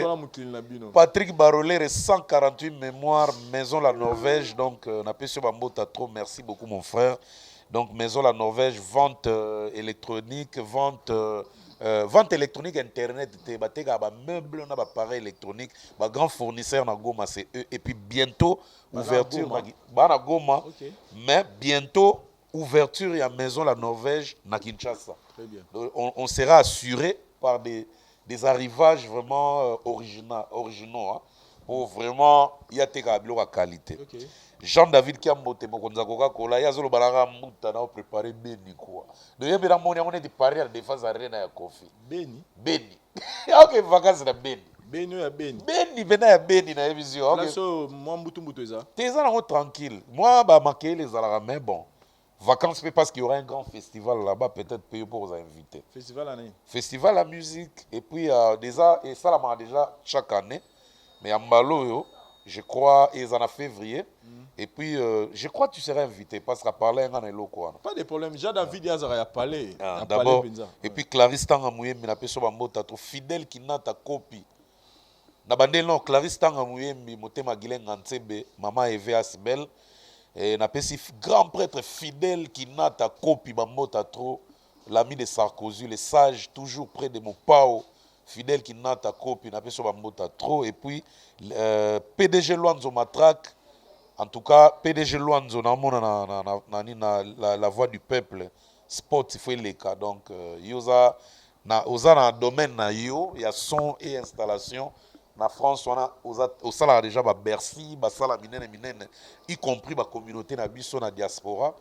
148 mémoires Maison la Norvège donc on appelle sur Bambota trop merci beaucoup mon frère donc Maison la Norvège vente électronique vente électronique internet meubles on a appareil électronique grand fournisseur na Goma c'est eux et puis bientôt ouverture na Goma mais bientôt ouverture et à Maison la Norvège na Kinshasa. Très bien. Donc, on sera assuré par des arrivages vraiment originaux hein, pour vraiment y a la qualité. Okay. Jean-David Kiambote mokonza Coca-Cola ya zolo balanga muta na préparer beni quoi. Donc y a on est de Paris à la défense arena ya Kofi. Beni. OK vacances na Beni. Beni ya Beni. Beni bena ya Beni na émission. OK. Là so moi mbutu eza. T'es là tranquille. Moi ba marquer les alara mais bon. Vacances parce qu'il y aura un grand festival là-bas, peut-être payé pour vous inviter. Festival année. Festival à musique. Et puis déjà, et ça là déjà chaque année. Mais à Mbalo, je crois, ils en a février. Et puis je crois que tu seras invité parce qu'à parler en élo quoi. Pas de problème. Déjà David Yazara a parlé. D'abord. Et puis Clarisse Tangamouye, mais la personne Bambota trop fidèle qui n'a ta copie. Nabandé non Clarisse Tangamouye, mais motema Gilen Ngantsebe, maman Eve Asbel. Et n'a pas si grand prêtre fidèle qui n'a ta copie bambota trop l'ami de Sarkozy le sage toujours près de mon pao fidèle qui n'a ta copie n'a pas so bambota trop et puis PDG Luanzo Matraque en tout cas PDG Luanzo na la voix du peuple sport il faut les cas donc yoza na domaine na yo il y a son et installation. Na France, on a au salaire déjà Bercy, Sala minene, y compris la communauté na biso na diaspora.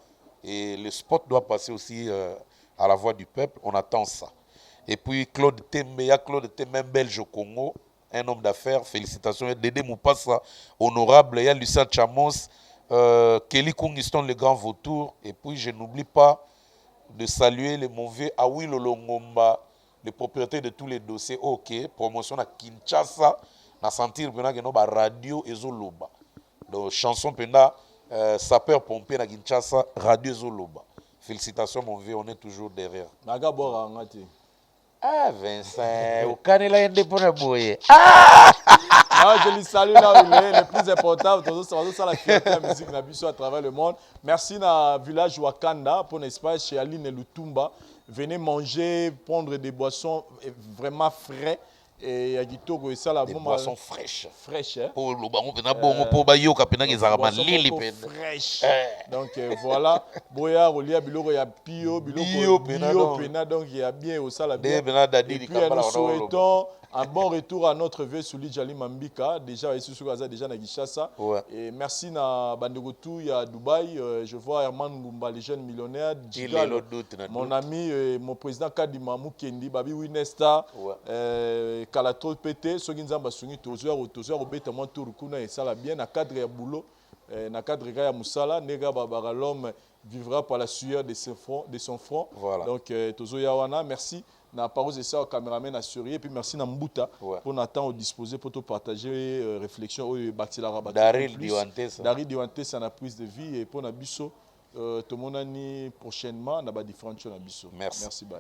Et le spot doit passer aussi à la voix du peuple. On attend ça. Et puis Claude Tembe, belge au Congo, un homme d'affaires. Félicitations. Dédé Moupassa, honorable. Il y a Lucien Chamos, Kelly Kungiston, le grand vautour. Et puis je n'oublie pas de saluer le mauvais Awi Lolongomba. le propriétaire de tous les dossiers, ok, promotion à Kinshasa, na sentir pena que no ba radio ezoloba. Donc chanson pena sapeur-pompier na Kinshasa, radio ezoloba. Félicitations mon vieux, on est toujours derrière. Naga bora ngati. Ah Vincent, au canela yende pour le boyer. Ah, je lui salue là où il est, le plus important, ça la fierté de la musique à travers le monde. Merci na village Wakanda pour l'espace chez Aline Lutumba. Venez manger, prendre des boissons vraiment frais. Et des boissons fraîches. Fraîches, hein? Pour le baron, pour bayo, capena qui zara malili fraîche. Donc voilà, boya rolia biloko ya bio pena donc il y a bien au sala bien. Et puis nous souhaitons un bon retour à notre vieux Souli Jali Mambika, déjà ici sur Gaza, déjà na Kinshasa. Et merci na Bandegotou, il y a Dubaï, je vois Herman Ngumba, les jeunes millionnaires, mon ami, mon président Kadima Mukendi, Babi Winesta, Kalato Pété, Soginzamba Sungi, Tozoa au Bétamon Tourkuna et ça bien, na cadre ya boulot, na cadre ya Moussala, Nega Babara, l'homme vivra par la sueur de son front. Voilà. Donc, Tozoya Wana, merci. Na parole de ça au caméraman assuré et puis merci na Mbuta pour n'attendre disposer pour te partager réflexion au Batilara Daryl Diwantes. Daryl Diwantes ça na prise de vie et pour na biso tout le monde année prochainement na ba différentes choses na biso. Merci bye.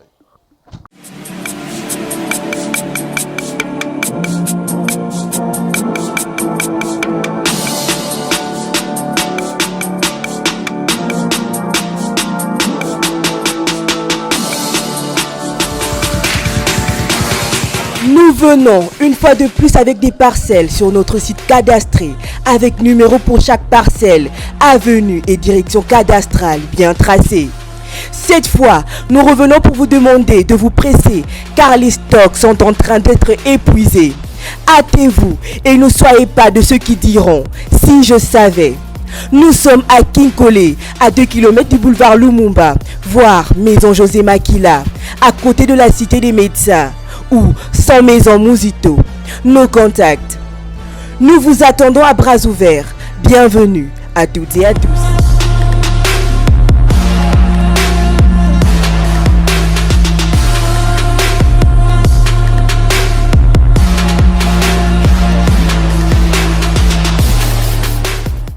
Nous venons une fois de plus avec des parcelles sur notre site cadastré, avec numéro pour chaque parcelle, avenue et direction cadastrale bien tracée. Cette fois, nous revenons pour vous demander de vous presser car les stocks sont en train d'être épuisés. Hâtez-vous et ne soyez pas de ceux qui diront « si je savais ». Nous sommes à Kinkole, à 2 km du boulevard Lumumba, voire Maison José Makila, à côté de la Cité des Médecins, ou 100 Maison Mouzito. Nos contacts. Nous vous attendons à bras ouverts. Bienvenue à toutes et à tous.